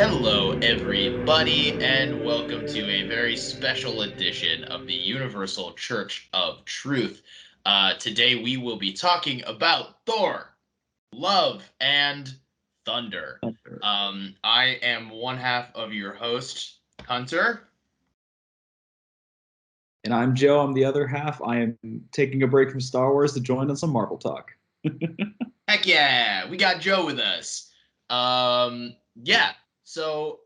Hello, everybody, and welcome to a very special edition of the Universal Church of Truth. Today, we will be talking about Thor, Love, and Thunder. I am one half of your host, Hunter. And I'm Joe. I'm the other half. I am taking a break from Star Wars to join on some Marvel talk. Heck yeah, we got Joe with us. Yeah, so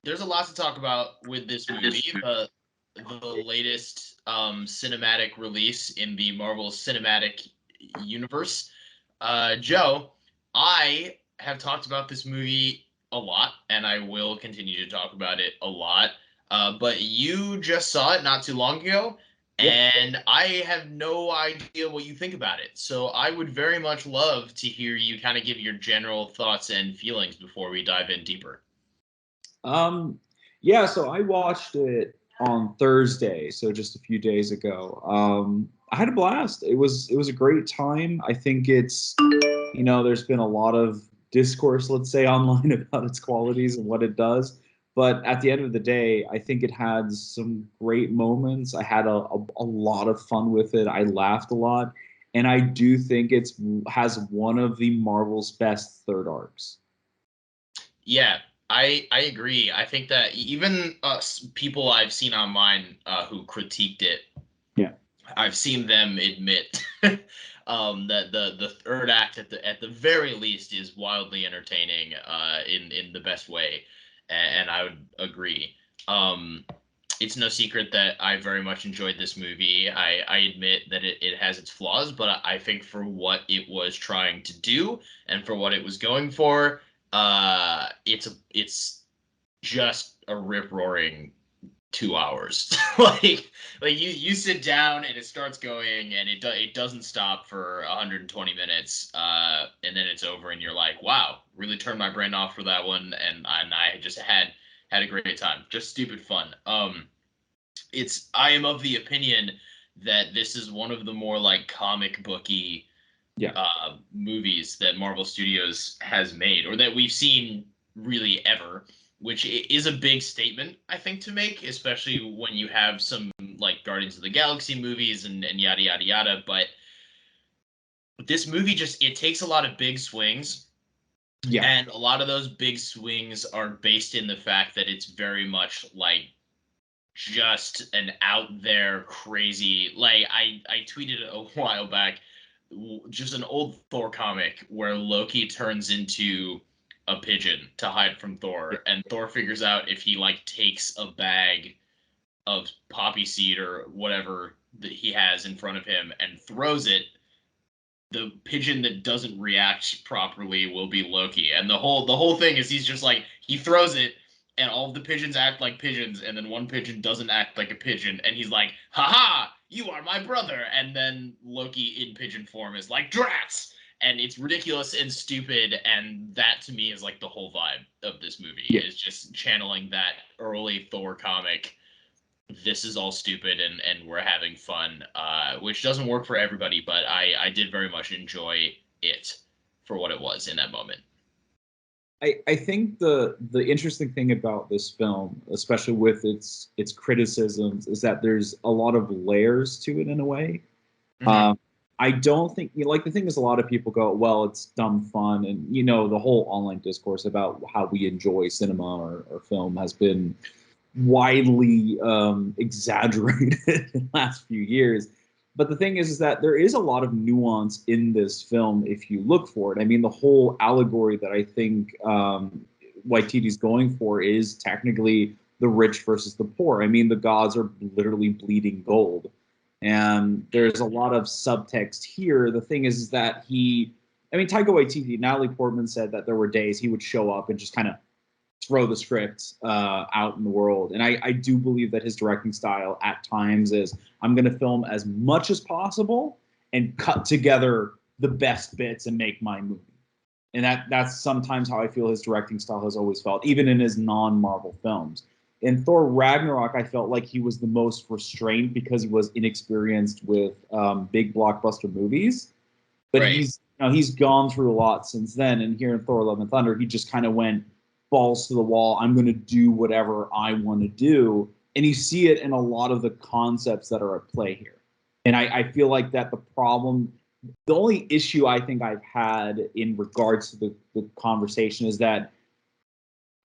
there's a lot to talk about with this movie. The latest cinematic release in the Marvel Cinematic Universe. Joe, I have talked about this movie a lot, and I will continue to talk about it a lot. But you just saw it not too long ago, Yep. and I have no idea what you think about it. So I would very much love to hear you kind of give your general thoughts and feelings before we dive in deeper. Um, yeah, so I watched it on Thursday, so just a few days ago. I had a blast. It was a great time. I think there's been a lot of discourse, let's say, online about its qualities and what it does. But at the end of the day, I think it had some great moments. I had a lot of fun with it. I laughed a lot. And I do think it's has one of the Marvel's best third arcs. Yeah, I agree. I think that even people I've seen online who critiqued it, Yeah. I've seen them admit that the third act at the very least is wildly entertaining in the best way, and I would agree. Um, it's no secret that I very much enjoyed this movie. I admit that it has its flaws, but I think for what it was trying to do and for what it was going for, it's just a rip roaring 2 hours. like you sit down and it starts going and it doesn't stop for 120 minutes, and then it's over and you're like, wow, really turned my brain off for that one, and I just had a great time, just stupid fun. It's I am of the opinion that this is one of the more like comic booky Yeah. movies that Marvel Studios has made, or that we've seen really ever, which is a big statement, I think, to make, especially when you have some like Guardians of the Galaxy movies and yada yada yada. But this movie just it takes a lot of big swings, Yeah. and a lot of those big swings are based in the fact that it's very much like just an out there crazy, like I tweeted a while back, just an old Thor comic where Loki turns into a pigeon to hide from Yeah. Thor, and Thor figures out if he like takes a bag of poppy seed or whatever that he has in front of him and throws it, the pigeon that doesn't react properly will be Loki. And the whole thing is he's just like he throws it and all of the pigeons act like pigeons, and then one pigeon doesn't act like a pigeon, and he's like, haha, you are my brother. And then Loki in pigeon form is like, drats. And it's ridiculous and stupid, and that to me is like the whole vibe of this movie, Yeah. is just channeling that early Thor comic. This is all stupid and we're having fun, which doesn't work for everybody, but I did very much enjoy it for what it was in that moment. I think the interesting thing about this film, especially with its criticisms, is that there's a lot of layers to it in a way. Mm-hmm. Um, I don't think like the thing is a lot of people go, well, it's dumb fun, and the whole online discourse about how we enjoy cinema or film has been widely exaggerated in the last few years. But the thing is that there is a lot of nuance in this film if you look for it. I mean, the whole allegory that I think Waititi's going for is technically the rich versus the poor. I mean, the gods are literally bleeding gold. And there's a lot of subtext here. The thing is that Taika Waititi, Natalie Portman said that there were days he would show up and just kind of throw the script out in the world. And I do believe that his directing style at times is I'm going to film as much as possible and cut together the best bits and make my movie. And that's sometimes how I feel his directing style has always felt, even in his non-Marvel films. In Thor Ragnarok, I felt like he was the most restrained because he was inexperienced with big blockbuster movies. But Right. he's gone through a lot since then. And here in Thor: Love and Thunder, he just kind of went balls to the wall. I'm going to do whatever I want to do. And you see it in a lot of the concepts that are at play here. And I feel like that the only issue I think I've had in regards to the conversation is that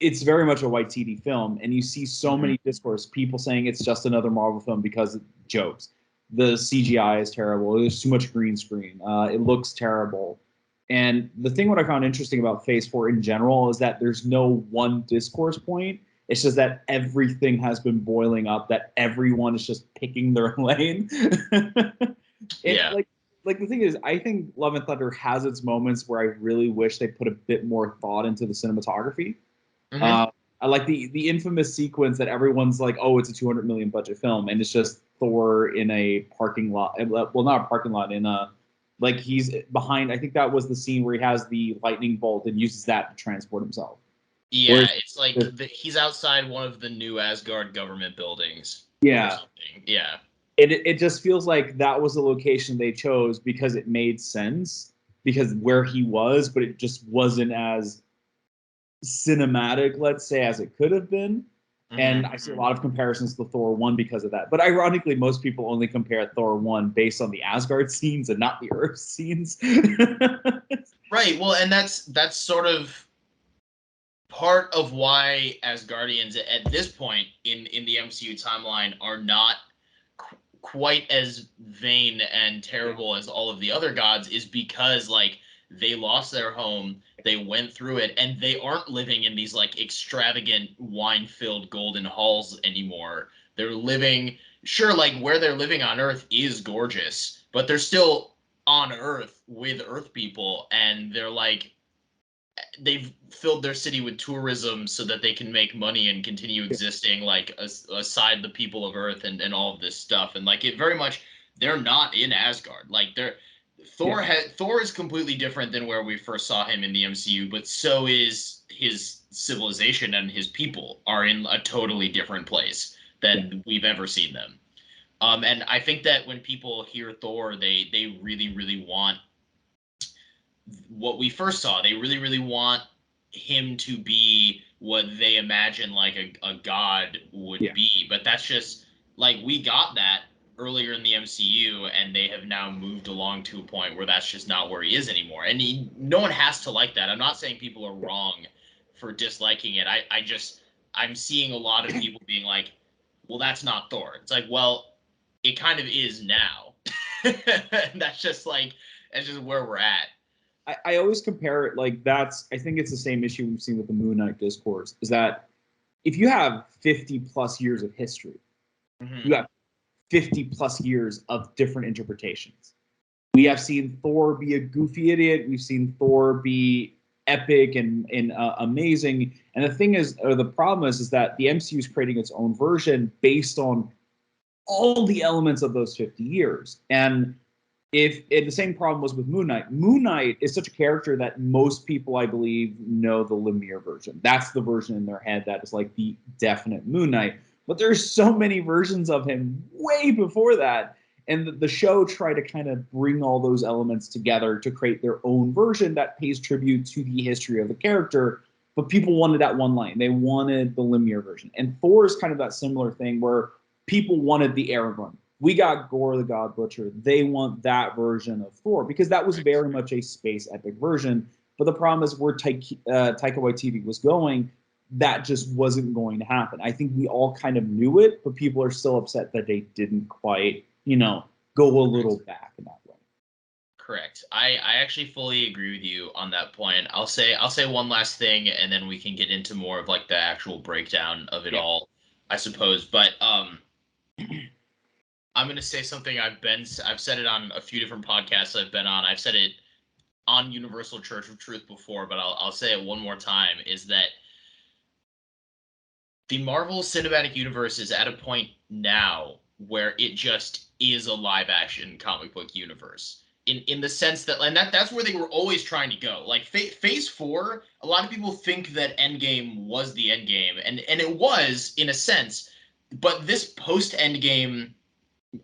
it's very much a Waititi film, and you see so many discourse, people saying it's just another Marvel film because of jokes. The CGI is terrible. There's too much green screen. It looks terrible. And the thing what I found interesting about Phase 4 in general is that there's no one discourse point. It's just that everything has been boiling up, that everyone is just picking their lane. Yeah. Like the thing is, I think Love and Thunder has its moments where I really wish they put a bit more thought into the cinematography. I like the infamous sequence that everyone's like, oh, it's a 200 million budget film, and it's just Thor in a parking lot. Well, not a parking lot, in a, like, he's behind. I think that was the scene where he has the lightning bolt and uses that to transport himself. Yeah, it's like he's outside one of the new Asgard government buildings. Yeah. Or something. Yeah. It just feels like that was the location they chose because it made sense, because where he was, but it just wasn't as cinematic, let's say, as it could have been. And I see a lot of comparisons to Thor 1 because of that. But ironically, most people only compare Thor 1 based on the Asgard scenes and not the Earth scenes. Right. Well, and that's sort of part of why Asgardians at this point in the MCU timeline are not quite as vain and terrible as all of the other gods, is because, like, they lost their home, they went through it, and they aren't living in these, like, extravagant wine-filled golden halls anymore. They're living, sure, like, where they're living on Earth is gorgeous, but they're still on Earth with Earth people, and they're like, they've filled their city with tourism so that they can make money and continue existing, like, aside the people of Earth and all of this stuff. And, like, it very much, they're not in Asgard. Like, Thor is completely different than where we first saw him in the MCU, but so is his civilization, and his people are in a totally different place than we've ever seen them. And I think that when people hear Thor, they really, really want what we first saw. They really, really want him to be what they imagine, like, a god would be. But that's just, like, we got that earlier in the MCU, and they have now moved along to a point where that's just not where he is anymore. And no one has to like that. I'm not saying people are wrong for disliking it. I'm seeing a lot of people being like, well, that's not Thor. It's like, well, it kind of is now. That's just where we're at. I always compare it, like, I think it's the same issue we've seen with the Moon Knight discourse, is that if you have 50 plus years of history, you have 50 plus years of different interpretations. We have seen Thor be a goofy idiot. We've seen Thor be epic and amazing. And the thing is, or the problem is that the MCU is creating its own version based on all the elements of those 50 years. And the same problem was with Moon Knight. Moon Knight is such a character that most people, I believe, know the Lemire version. That's the version in their head that is like the definite Moon Knight. But there's so many versions of him way before that. And the show tried to kind of bring all those elements together to create their own version that pays tribute to the history of the character. But people wanted that one line. They wanted the Lemire version. And Thor is kind of that similar thing where people wanted the Aragorn. We got Gore the God Butcher. They want that version of Thor because that was very much a space epic version. But the problem is where Taika Waititi was going, that just wasn't going to happen. I think we all kind of knew it, but people are still upset that they didn't quite, go a little back in that way. Correct. I actually fully agree with you on that point. I'll say one last thing, and then we can get into more of, like, the actual breakdown of it all, I suppose. But I'm going to say something I've said it on a few different podcasts I've been on. I've said it on Universal Church of Truth before, but I'll say it one more time, is that the Marvel Cinematic Universe is at a point now where it just is a live action comic book universe. In the sense that, and that's where they were always trying to go. Like, Phase 4, a lot of people think that Endgame was the Endgame, and it was, in a sense, but this post-Endgame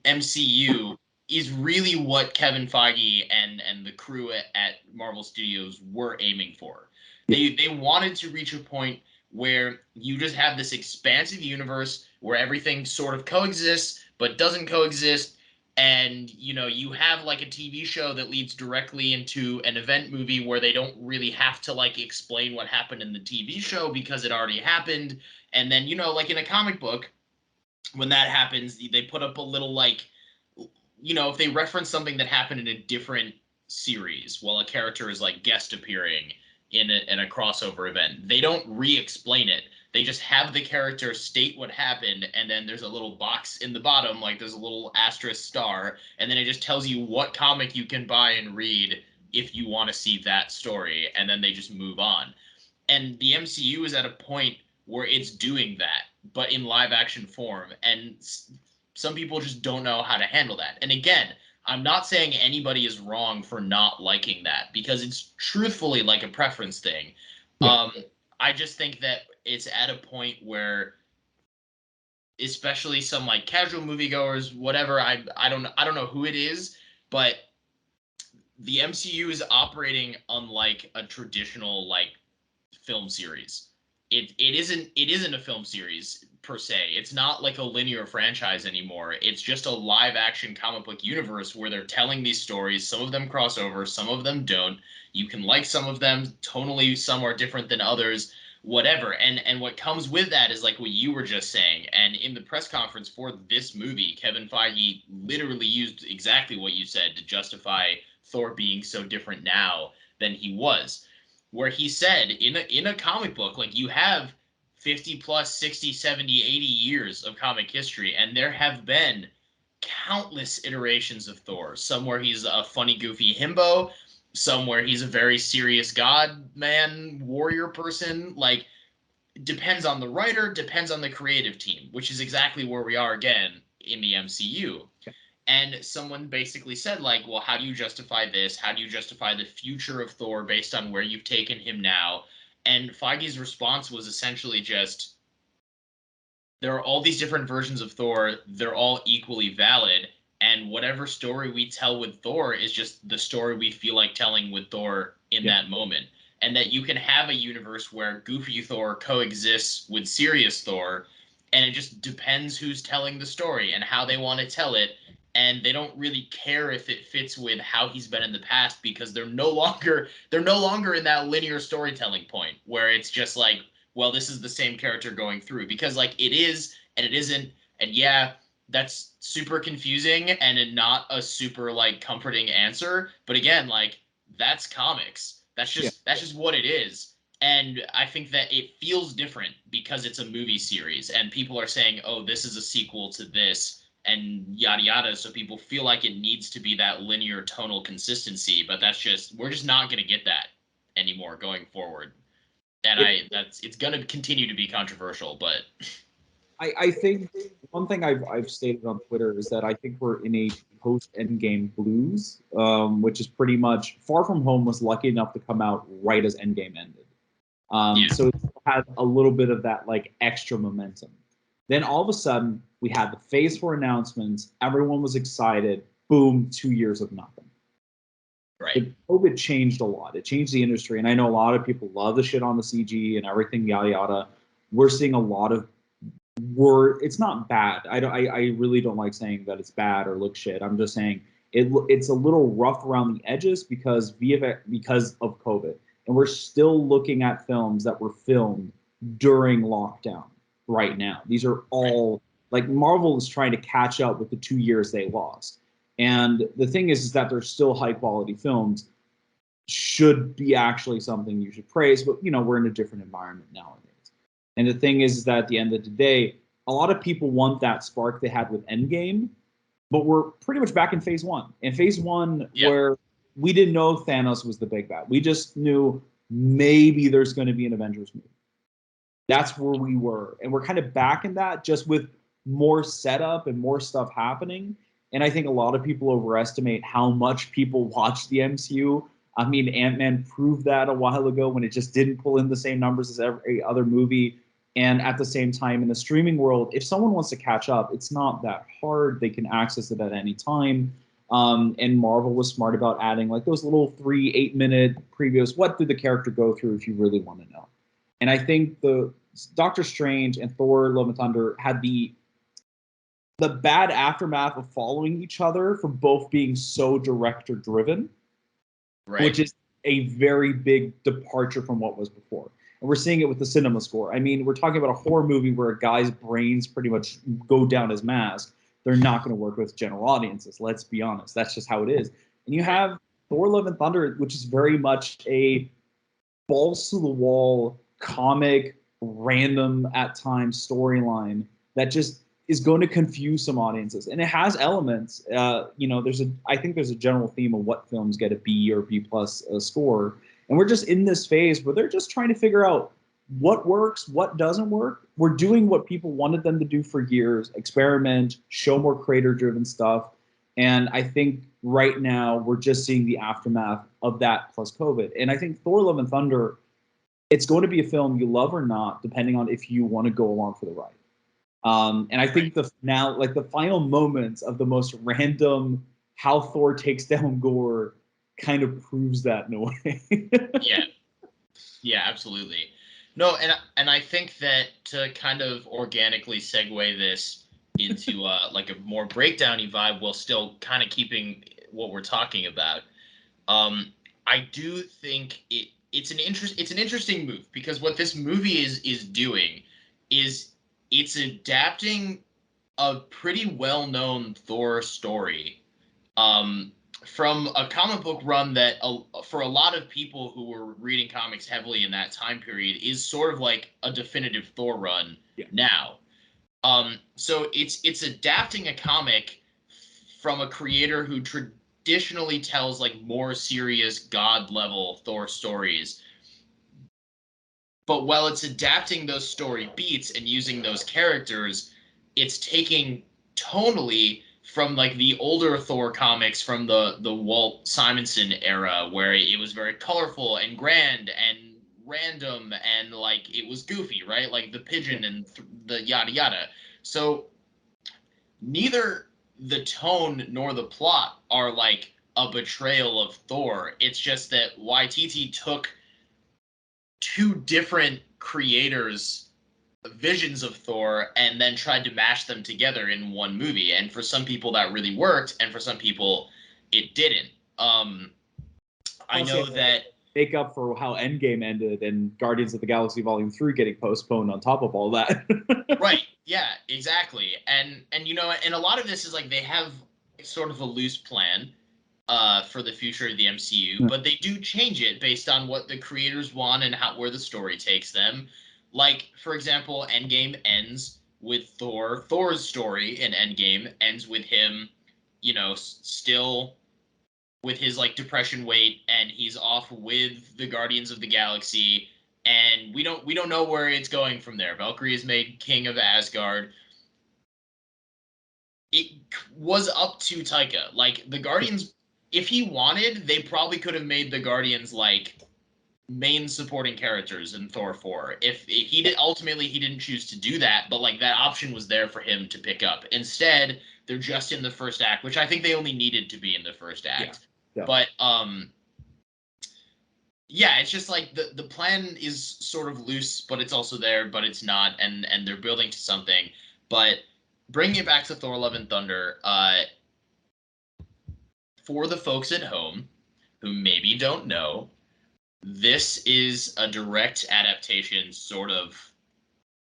MCU is really what Kevin Feige and the crew at Marvel Studios were aiming for. They wanted to reach a point where you just have this expansive universe where everything sort of coexists but doesn't coexist, and you have like a TV show that leads directly into an event movie where they don't really have to like explain what happened in the TV show because it already happened. And then like in a comic book, when that happens, they put up a little like, if they reference something that happened in a different series while a character is like guest appearing in a crossover event, they don't re-explain it. They just have the character state what happened, and then there's a little box in the bottom, like there's a little asterisk star, and then it just tells you what comic you can buy and read if you want to see that story, and then they just move on. And the MCU is at a point where it's doing that, but in live action form. And some people just don't know how to handle that. And again, I'm not saying anybody is wrong for not liking that, because it's truthfully like a preference thing. Yeah. I just think that it's at a point where, especially some like casual moviegoers, whatever, I don't know who it is, but the MCU is operating unlike a traditional like film series. It isn't a film series per se. It's not like a linear franchise anymore. It's just a live action comic book universe where they're telling these stories. Some of them cross over, some of them don't. You can like some of them tonally, some are different than others, whatever. And what comes with that is like what you were just saying. And in the press conference for this movie, Kevin Feige literally used exactly what you said to justify Thor being so different now than he was, where he said in a comic book, like, you have 50 plus 60 70 80 years of comic history, and there have been countless iterations of Thor. Some where he's a funny goofy himbo, some where he's a very serious god man warrior person. Like, depends on the writer, depends on the creative team, which is exactly where we are again in the MCU. And someone basically said, like, well, how do you justify this? How do you justify the future of Thor based on where you've taken him now? And Feige's response was essentially just, there are all these different versions of Thor. They're all equally valid. And whatever story we tell with Thor is just the story we feel like telling with Thor in that moment. And that you can have a universe where goofy Thor coexists with serious Thor, and it just depends who's telling the story and how they want to tell it. And they don't really care if it fits with how he's been in the past, because they're no longer in that linear storytelling point where it's just like, well, this is the same character going through, because like it is and it isn't. And yeah, that's super confusing and not a super like comforting answer. But again, like, that's comics. That's just what it is. And I think that it feels different because it's a movie series and people are saying, oh, this is a sequel to this and yada yada. So people feel like it needs to be that linear tonal consistency, but we're just not going to get that anymore going forward. And it's going to continue to be controversial, but I think one thing I've stated on Twitter is that I think we're in a post Endgame blues, which is pretty much Far From Home was lucky enough to come out right as Endgame ended. So it had a little bit of that like extra momentum. Then all of a sudden we had the Phase 4 announcements. Everyone was excited. Boom, 2 years of nothing. Right. COVID changed a lot. It changed the industry, and I know a lot of people love the shit on the CG and everything, yada yada. We're seeing a lot of it's not bad. I really don't like saying that it's bad or looks shit. I'm just saying it's a little rough around the edges because of COVID, and we're still looking at films that were filmed during lockdown right now. These are all like Marvel is trying to catch up with the 2 years they lost. And the thing is that they're still high quality films, should be actually something you should praise, but we're in a different environment nowadays. And the thing is that at the end of the day, a lot of people want that spark they had with Endgame, but we're pretty much back in Phase 1. In Phase 1, where we didn't know Thanos was the big bad. We just knew maybe there's going to be an Avengers movie. That's where we were. And we're kind of back in that, just with more setup and more stuff happening. And I think a lot of people overestimate how much people watch the MCU. I mean, Ant-Man proved that a while ago when it just didn't pull in the same numbers as every other movie. And at the same time, in the streaming world, if someone wants to catch up, it's not that hard. They can access it at any time. And Marvel was smart about adding like those little 3 8-minute previews. What did the character go through if you really want to know? And I think the Doctor Strange and Thor: Love and Thunder had the bad aftermath of following each other for both being so director driven, Right. which is a very big departure from what was before. And we're seeing it with the cinema score. I mean, we're talking about a horror movie where a guy's brains pretty much go down his mask. They're not going to work with general audiences. Let's be honest. That's just how it is. And you have Thor: Love and Thunder, which is very much a balls to the wall comic, random at times storyline that just is going to confuse some audiences, and it has elements. I think there's a general theme of what films get a B or B plus score, and we're just in this phase where they're just trying to figure out what works, what doesn't work. We're doing what people wanted them to do for years: experiment, show more creator-driven stuff. And I think right now we're just seeing the aftermath of that plus COVID. And I think Thor: Love and Thunder, it's going to be a film you love or not, depending on if you want to go along for the ride. And I think the final moments of the most random how Thor takes down Gore kind of proves that in a way. Yeah, absolutely. No, and I think that to kind of organically segue this into like a more breakdowny vibe while still kind of keeping what we're talking about. I do think it's an interesting move, because what this movie is doing is it's adapting a pretty well-known Thor story from a comic book run that for a lot of people who were reading comics heavily in that time period is sort of like a definitive Thor run now. So it's adapting a comic from a creator who traditionally tells like more serious god level Thor stories. But while it's adapting those story beats and using those characters, it's taking tonally from like the older Thor comics from the Walt Simonson era, where it was very colorful and grand and random and like it was goofy, right? Like the pigeon and the yada yada. So neither the tone nor the plot are like a betrayal of Thor. It's just that Waititi took two different creators' visions of Thor and then tried to mash them together in one movie. And for some people that really worked, and for some people it didn't. I know that make up for how Endgame ended and Guardians of the Galaxy Volume 3 getting postponed on top of all that. Right. Yeah, exactly. And and a lot of this is like they have sort of a loose plan for the future of the MCU, but they do change it based on what the creators want and where the story takes them. Like, for example, Endgame ends with Thor. Thor's story in Endgame ends with him, still with his like depression weight, and he's off with the Guardians of the Galaxy, and we don't know where it's going from there. Valkyrie is made king of Asgard. It was up to Taika. Like the Guardians, if he wanted, they probably could have made the Guardians like main supporting characters in Thor 4. If he did, ultimately he didn't choose to do that, but like that option was there for him to pick up. Instead, they're just in the first act, which I think they only needed to be in the first act. Yeah. But yeah, it's just like the plan is sort of loose, but it's also there, but it's not, and they're building to something. But bringing it back to Thor: Love and Thunder, for the folks at home who maybe don't know, this is a direct adaptation, sort of.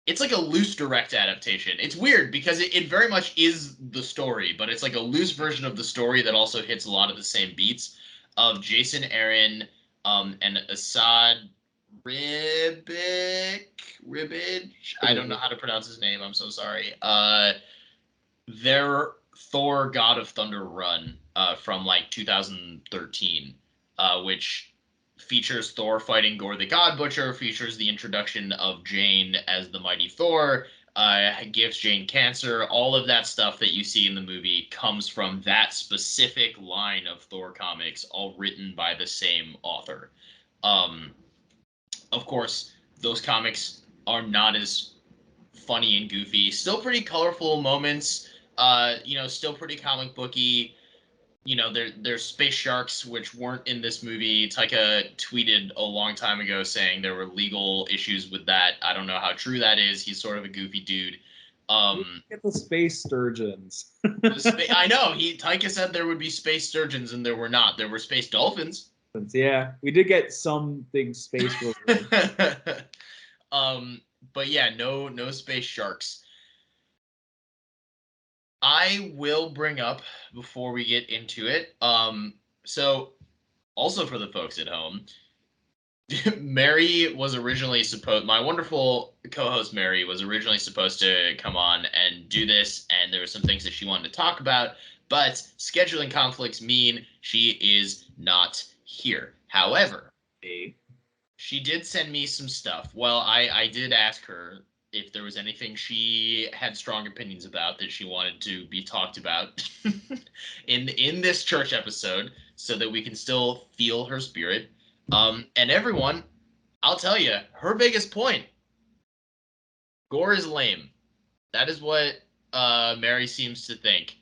It's like a loose direct adaptation. It's weird because it very much is the story, but it's like a loose version of the story that also hits a lot of the same beats of Jason Aaron and Assad Ribbage. I don't know how to pronounce his name. I'm so sorry. Their Thor: God of Thunder run from like 2013, which features Thor fighting Gore the God Butcher, features the introduction of Jane as the mighty Thor, gives Jane cancer. All of that stuff that you see in the movie comes from that specific line of Thor comics, all written by the same author. Of course, those comics are not as funny and goofy. Still pretty colorful moments. Still pretty comic booky. there's space sharks which weren't in this movie. Taika tweeted a long time ago saying there were legal issues with that. I don't know how true that is. He's sort of a goofy dude. Get the space sturgeons. I know Taika said there would be space sturgeons, and there were not. There were space dolphins. Yeah, we did get something space related. But yeah, no space sharks. I will bring up before we get into it. So also for the folks at home, Mary was originally supposed. My wonderful co-host Mary was originally supposed to come on and do this, and there were some things that she wanted to talk about, but scheduling conflicts mean she is not here. However, she did send me some stuff. Well, I did ask her if there was anything she had strong opinions about that she wanted to be talked about in this church episode, so that we can still feel her spirit. And everyone, I'll tell you, her biggest point: gore is lame. That is what Mary seems to think.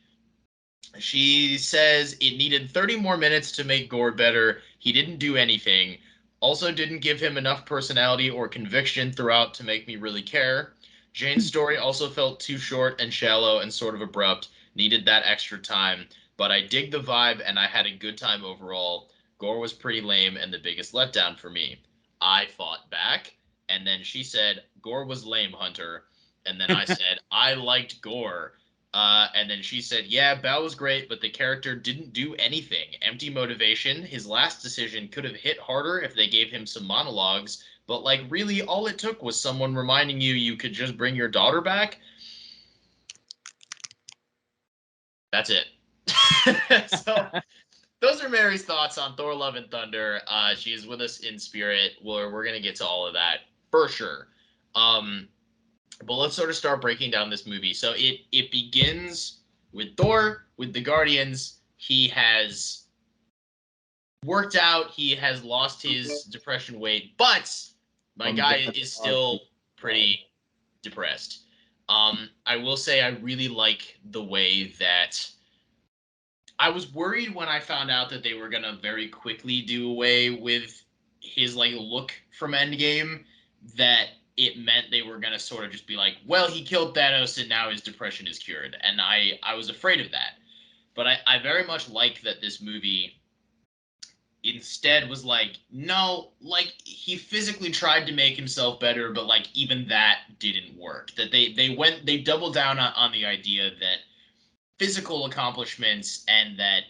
She says it needed 30 more minutes to make Gore better. He didn't do anything. Also, didn't give him enough personality or conviction throughout to make me really care. Jane's story also felt too short and shallow and sort of abrupt. Needed that extra time. But I dig the vibe and I had a good time overall. Gore was pretty lame and the biggest letdown for me. I fought back, and then she said, Gore was lame, Hunter. And then I said, I liked Gore. And then she said, yeah, Bao was great, but the character didn't do anything. Empty motivation. His last decision could have hit harder if they gave him some monologues, but like really all it took was someone reminding you could just bring your daughter back. That's it. So those are Mary's thoughts on Thor Love and Thunder. She is with us in spirit. We're going to get to all of that for sure. But let's sort of start breaking down this movie. So it begins with Thor, with the Guardians. He has worked out. He has lost his depression weight, but my guy is still pretty depressed. I will say I really like the way that I was worried when I found out that they were gonna very quickly do away with his like look from Endgame, that it meant they were gonna sort of just be like, well, he killed Thanos and now his depression is cured. And I was afraid of that. But I very much like that this movie instead was like, no, like he physically tried to make himself better, but like even that didn't work. That they doubled down on the idea that physical accomplishments and that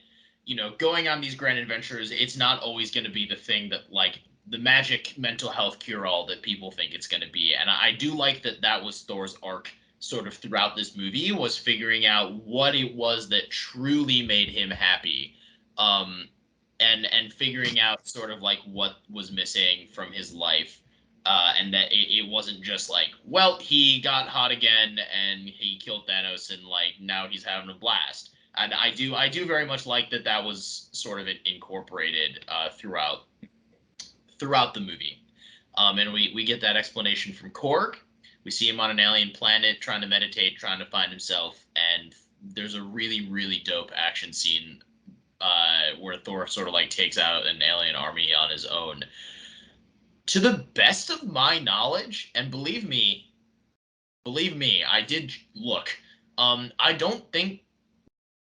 going on these grand adventures, it's not always going to be the thing that like the magic mental health cure all that people think it's going to be. And I do like that was Thor's arc sort of throughout this movie, was figuring out what it was that truly made him happy, and figuring out sort of like what was missing from his life. And that it wasn't just like, well, he got hot again and he killed Thanos and like now he's having a blast. And I do very much like that was sort of incorporated throughout the movie. And we get that explanation from Korg. We see him on an alien planet trying to meditate, trying to find himself, and there's a really really dope action scene where Thor sort of like takes out an alien army on his own. To the best of my knowledge, and believe me, I did look. I don't think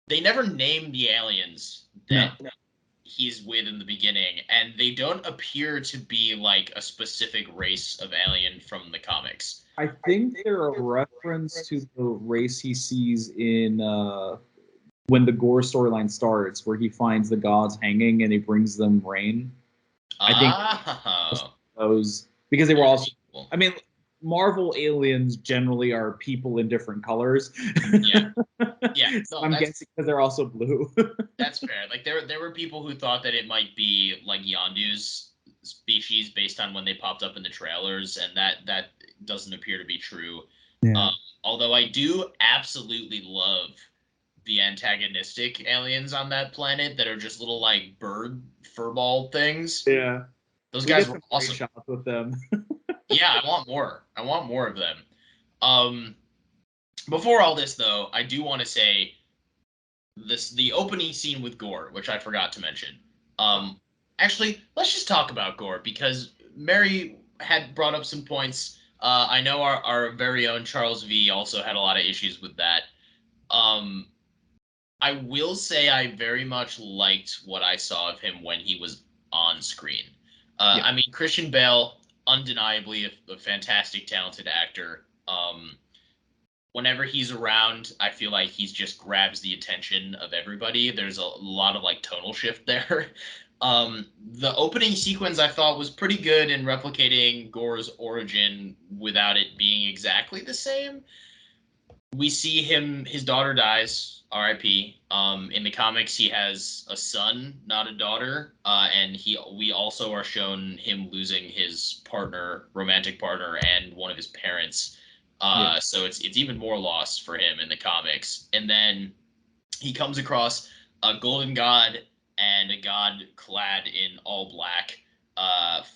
they never name the aliens that he's with in the beginning, and they don't appear to be like a specific race of alien from the comics. I think they're a reference to the race he sees in when the Gore storyline starts, where he finds the gods hanging and he brings them rain. I think those, because they were also, I mean, Marvel aliens generally are people in different colors. Yeah. Yeah. So I'm guessing because they're also blue. That's fair. Like there were people who thought that it might be like Yondu's species based on when they popped up in the trailers, and that doesn't appear to be true. Yeah. Although I do absolutely love the antagonistic aliens on that planet that are just little like bird furball things. Yeah. Those guys were awesome. Shots with them. Yeah, I want more. I want more of them. Before all this though, I do want to say the opening scene with Gore, which I forgot to mention. Um, Actually, let's just talk about Gore because Mary had brought up some points. I know our very own Charles V also had a lot of issues with that. Um, I will say I very much liked what I saw of him when he was on screen. Yeah. I mean, Christian Bale, undeniably a fantastic, talented actor. Whenever he's around, I feel like he's just grabs the attention of everybody. There's a lot of like tonal shift there. The opening sequence I thought was pretty good in replicating Gore's origin without it being exactly the same. We see his daughter dies, R.I.P. In the comics, he has a son, not a daughter, and we also are shown him losing his partner, romantic partner, and one of his parents. Yeah. So it's even more lost for him in the comics. And then he comes across a golden god and a god clad in all black,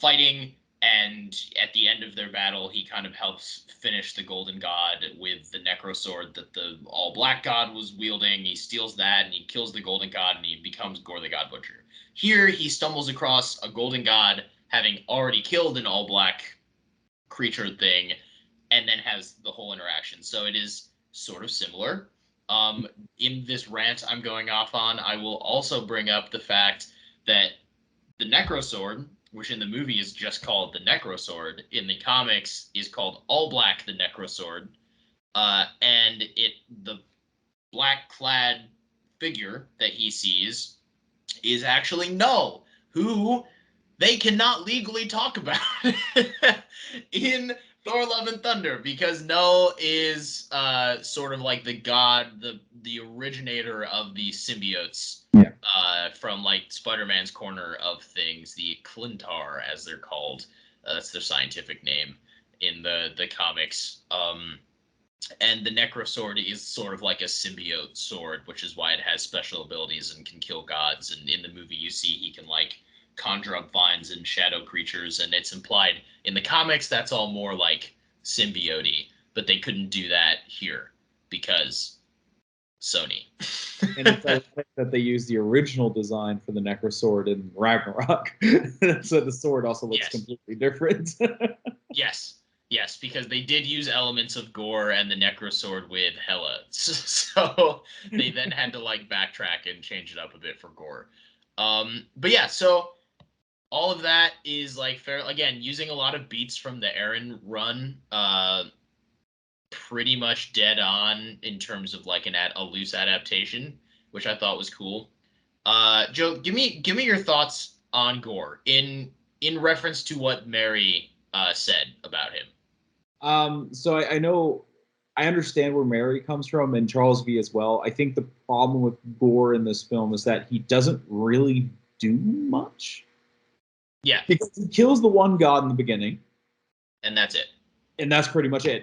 fighting. And at the end of their battle, he kind of helps finish the golden god with the necro sword that the all black god was wielding. He steals that and he kills the golden god and he becomes Gore the God Butcher. Here, he stumbles across a golden god having already killed an all black creature thing and then has the whole interaction. So it is sort of similar. In this rant I'm going off on, I will also bring up the fact that the Necrosword, which in the movie is just called the Necrosword, in the comics is called All Black the Necrosword, and the black clad figure that he sees is actually Null, who they cannot legally talk about in Thor: Love and Thunder because Null is sort of like the god, the originator of the symbiotes. Yeah. From like Spider-Man's corner of things, the Clintar, as they're called. That's their scientific name in the comics. And the Necro Sword is sort of like a symbiote sword, which is why it has special abilities and can kill gods. And in the movie, you see he can like conjure up vines and shadow creatures, and it's implied in the comics that's all more like symbiote, but they couldn't do that here because Sony. And it's ironic that they use the original design for the Necrosword in Ragnarok. So the sword also looks completely different. Yes. Yes, because they did use elements of Gore and the Necrosword with Hela. So they then had to like backtrack and change it up a bit for Gore. But yeah, so all of that is like fair again, using a lot of beats from the Aaron run, pretty much dead on in terms of like a loose adaptation, which I thought was cool. Joe, give me your thoughts on Gore in reference to what Mary said about him. So I know I understand where Mary comes from and Charles V as well. I think the problem with Gore in this film is that he doesn't really do much. Yeah. Because he kills the one god in the beginning. And that's it. And that's pretty much it.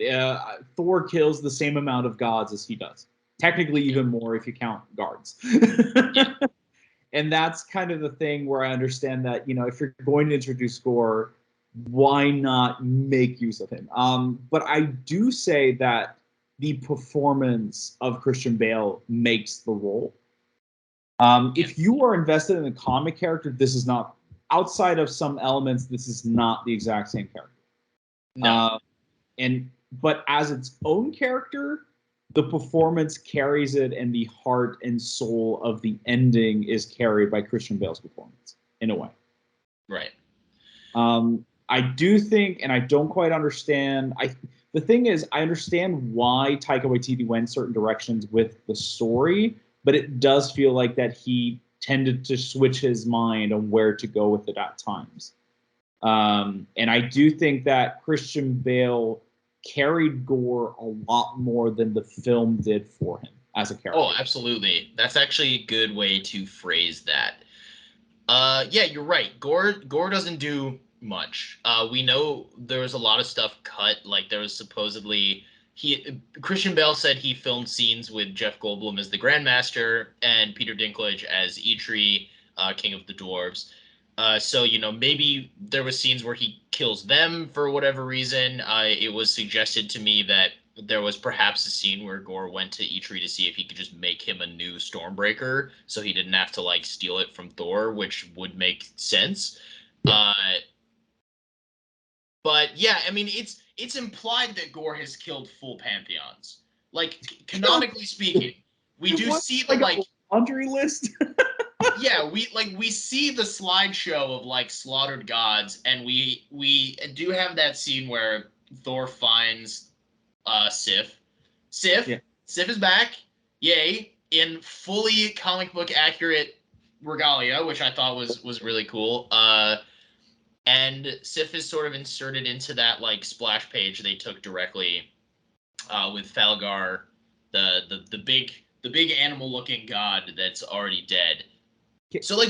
Thor kills the same amount of gods as he does. Technically, even more if you count guards. Yeah. And that's kind of the thing where I understand that, if you're going to introduce Gore, why not make use of him? But I do say that the performance of Christian Bale makes the role. If you are invested in a comic character, this is not, outside of some elements, this is not the exact same character. No. But as its own character, the performance carries it, and the heart and soul of the ending is carried by Christian Bale's performance in a way. Right. I do think, and I don't quite understand. The thing is, I understand why Taika Waititi went certain directions with the story, but it does feel like that he tended to switch his mind on where to go with it at times. And I do think that Christian Bale carried Gore a lot more than the film did for him as a character. Oh, absolutely. That's actually a good way to phrase that. Yeah, you're right. Gore doesn't do much. We know there was a lot of stuff cut. Like there was supposedly Christian Bale said he filmed scenes with Jeff Goldblum as the Grandmaster and Peter Dinklage as Eitri, King of the Dwarves. So maybe there was scenes where he kills them for whatever reason. It was suggested to me that there was perhaps a scene where Gore went to Eitri to see if he could just make him a new Stormbreaker, so he didn't have to like steal it from Thor, which would make sense. Yeah. But yeah, I mean, it's implied that Gore has killed full pantheons. Like canonically speaking, we do see the like laundry list. yeah, we see the slideshow of like slaughtered gods, and we do have that scene where Thor finds Sif. Yeah. Sif is back. Yay! In fully comic book accurate regalia, which I thought was really cool. And Sif is sort of inserted into that like splash page they took directly with Falgar, the big animal looking god that's already dead. So like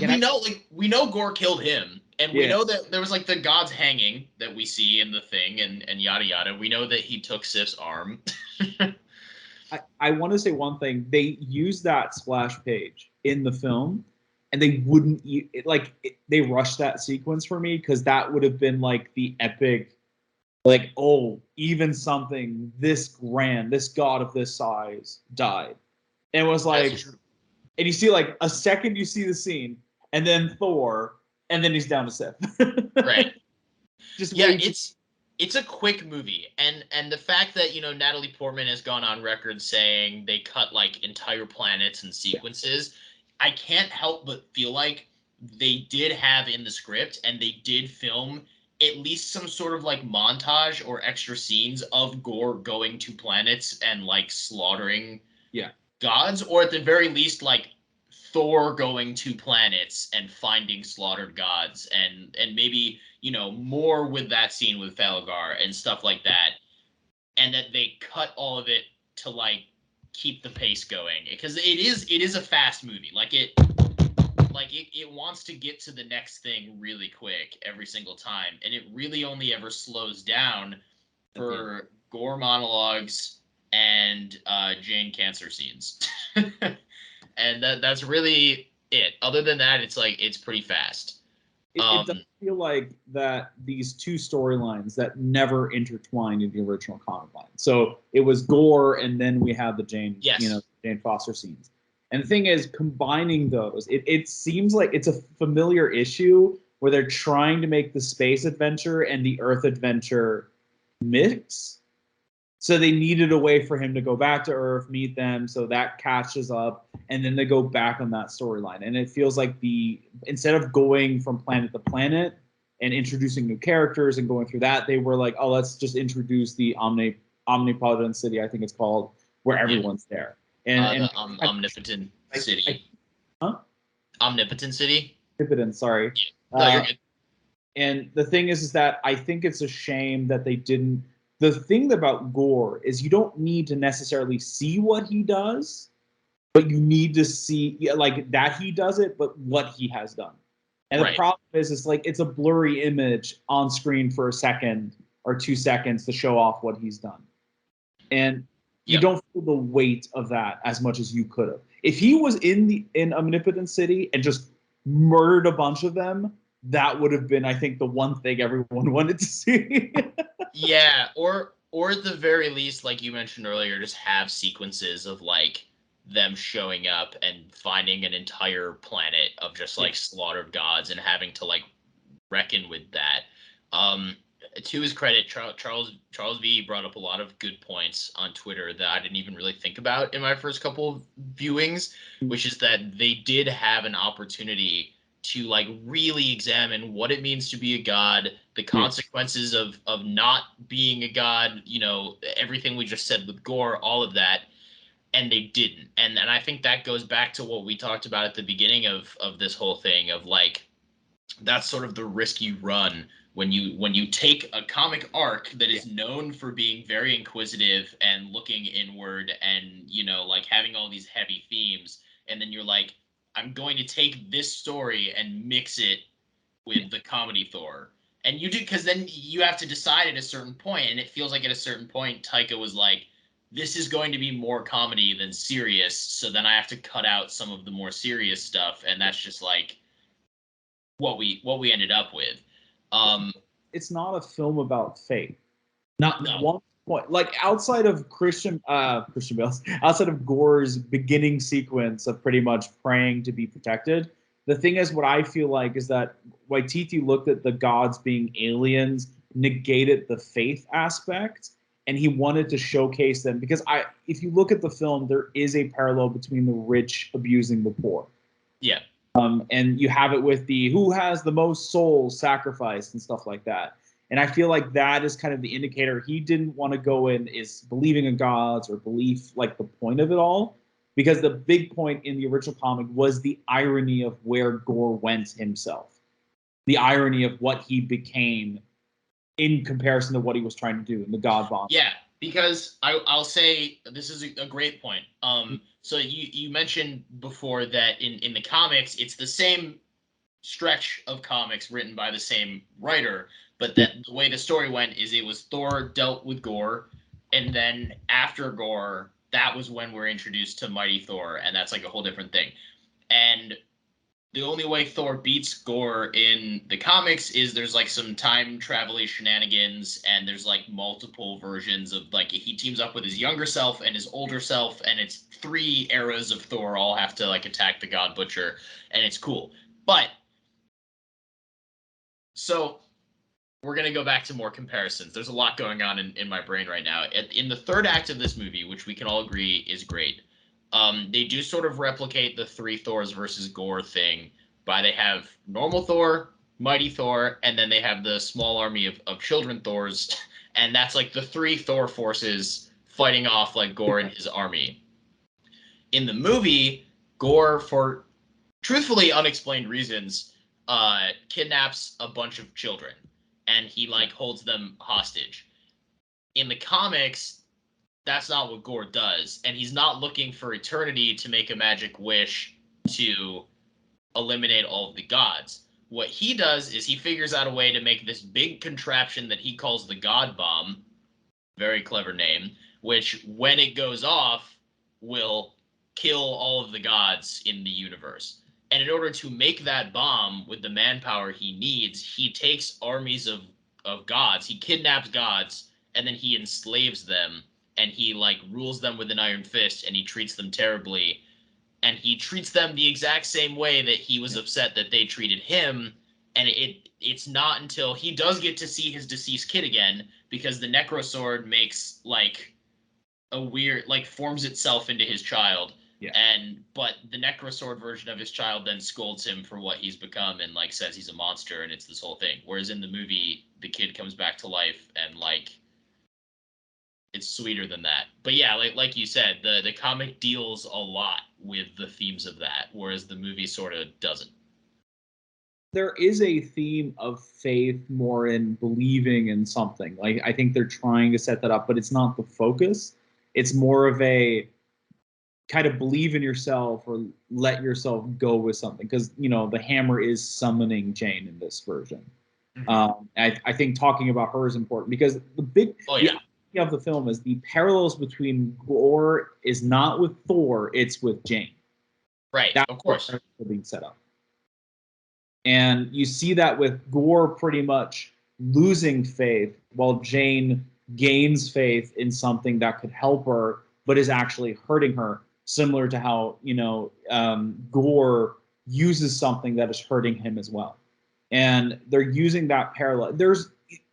we know Gore killed him, and we know that there was like the gods hanging that we see in the thing, and yada yada. We know that he took Sif's arm. I want to say one thing. They used that splash page in the film, and they wouldn't they rushed that sequence for me because that would have been like the epic, like, oh, even something this grand, this god of this size died. And it was like, and you see like a second, you see the scene, and then Thor, and then he's down to Sif. Right. Just yeah, it's a quick movie, and the fact that Natalie Portman has gone on record saying they cut like entire planets and sequences, I can't help but feel like they did have in the script, and they did film at least some sort of like montage or extra scenes of Gore going to planets and like slaughtering gods, or at the very least like Thor going to planets and finding slaughtered gods, and maybe more with that scene with Falgar and stuff like that, and that they cut all of it to like keep the pace going, because it is a fast movie. It wants to get to the next thing really quick every single time, and it really only ever slows down for Gore monologues and Jane cancer scenes. And that's really it. Other than that, it's pretty fast. It does feel like that these two storylines that never intertwined in the original comic line. So it was Gore, and then we have the Jane Foster scenes. And the thing is, combining those, it seems like it's a familiar issue where they're trying to make the space adventure and the Earth adventure mix. So they needed a way for him to go back to Earth, meet them, so that catches up, and then they go back on that storyline. And it feels like instead of going from planet to planet and introducing new characters and going through that, they were like, oh, let's just introduce the Omnipotent City, I think it's called, where everyone's there. And the Omnipotent City. Omnipotent City? Omnipotent, sorry. No, you're good. And the thing is that I think it's a shame that they didn't. The thing about Gore is you don't need to necessarily see what he does, but you need to see like that he does it, but what he has done. And the problem is, it's like it's a blurry image on screen for a second or 2 seconds to show off what he's done. And you don't feel the weight of that as much as you could have. If he was in Omnipotent City and just murdered a bunch of them, that would have been, I think, the one thing everyone wanted to see. Yeah, or at the very least, like you mentioned earlier, just have sequences of like them showing up and finding an entire planet of just like slaughtered gods and having to like reckon with that. To his credit, Charles V brought up a lot of good points on Twitter that I didn't even really think about in my first couple of viewings, which is that they did have an opportunity to like really examine what it means to be a god, the consequences of not being a god, everything we just said with Gore, all of that, and they didn't. And I think that goes back to what we talked about at the beginning of this whole thing of like, that's sort of the risk you run when you take a comic arc that is known for being very inquisitive and looking inward and like having all these heavy themes, and then you're like, I'm going to take this story and mix it with the comedy Thor. And you do, because then you have to decide at a certain point, and it feels like at a certain point Taika was like, this is going to be more comedy than serious, so then I have to cut out some of the more serious stuff, and that's just like what we ended up with. It's not a film about fate. Not one point. Like outside of Christian Bale's, outside of Gore's beginning sequence of pretty much praying to be protected, the thing is, what I feel like is that Waititi looked at the gods being aliens, negated the faith aspect, and he wanted to showcase them because if you look at the film, there is a parallel between the rich abusing the poor. Yeah. And you have it with the who has the most souls sacrificed and stuff like that. And I feel like that is kind of the indicator. He didn't want to go in is believing in gods or belief like the point of it all, because the big point in the original comic was the irony of where Gore went himself, the irony of what he became in comparison to what he was trying to do in the God Bomb. Yeah, because I'll say this is a great point. So you mentioned before that in the comics, it's the same stretch of comics written by the same writer, but that the way the story went is it was Thor dealt with Gore, and then after Gore, that was when we're introduced to Mighty Thor, and that's like a whole different thing. And the only way Thor beats Gore in the comics is there's like some time travel shenanigans, and there's like multiple versions of like he teams up with his younger self and his older self, and it's 3 eras of Thor all have to like attack the God Butcher, and it's cool. But so we're gonna go back to more comparisons. There's a lot going on in my brain right now. In the third act of this movie, which we can all agree is great, they do sort of replicate the 3 Thors versus Gore thing by they have normal Thor, mighty Thor, and then they have the small army of children Thors, and that's like the 3 Thor forces fighting off like Gore and his army. In the movie, Gore, for truthfully unexplained reasons, kidnaps a bunch of children, and he like holds them hostage. In the comics, that's not what Gore does, and he's not looking for eternity to make a magic wish to eliminate all of the gods. What he does is he figures out a way to make this big contraption that he calls the God Bomb, very clever name, which when it goes off will kill all of the gods in the universe. And in order to make that bomb with the manpower he needs, he takes armies of gods, he kidnaps gods, and then he enslaves them, and he like rules them with an iron fist, and he treats them terribly, and he treats them the exact same way that he was upset that they treated him. And it's not until he does get to see his deceased kid again, because the Necrosword makes like a weird like forms itself into his child. Yeah. But the Necrosword version of his child then scolds him for what he's become and like says he's a monster, and it's this whole thing. Whereas in the movie, the kid comes back to life, and like it's sweeter than that. But yeah, like you said, the comic deals a lot with the themes of that, whereas the movie sort of doesn't. There is a theme of faith more in believing in something. Like I think they're trying to set that up, but it's not the focus. It's more of a kind of believe in yourself or let yourself go with something, because the hammer is summoning Jane in this version. I think talking about her is important because the idea of the film is the parallels between Gore is not with Thor, it's with Jane. Right, that's of course. Being set up. And you see that with Gore pretty much losing faith while Jane gains faith in something that could help her, but is actually hurting her, similar to how, Gore uses something that is hurting him as well. And they're using that parallel.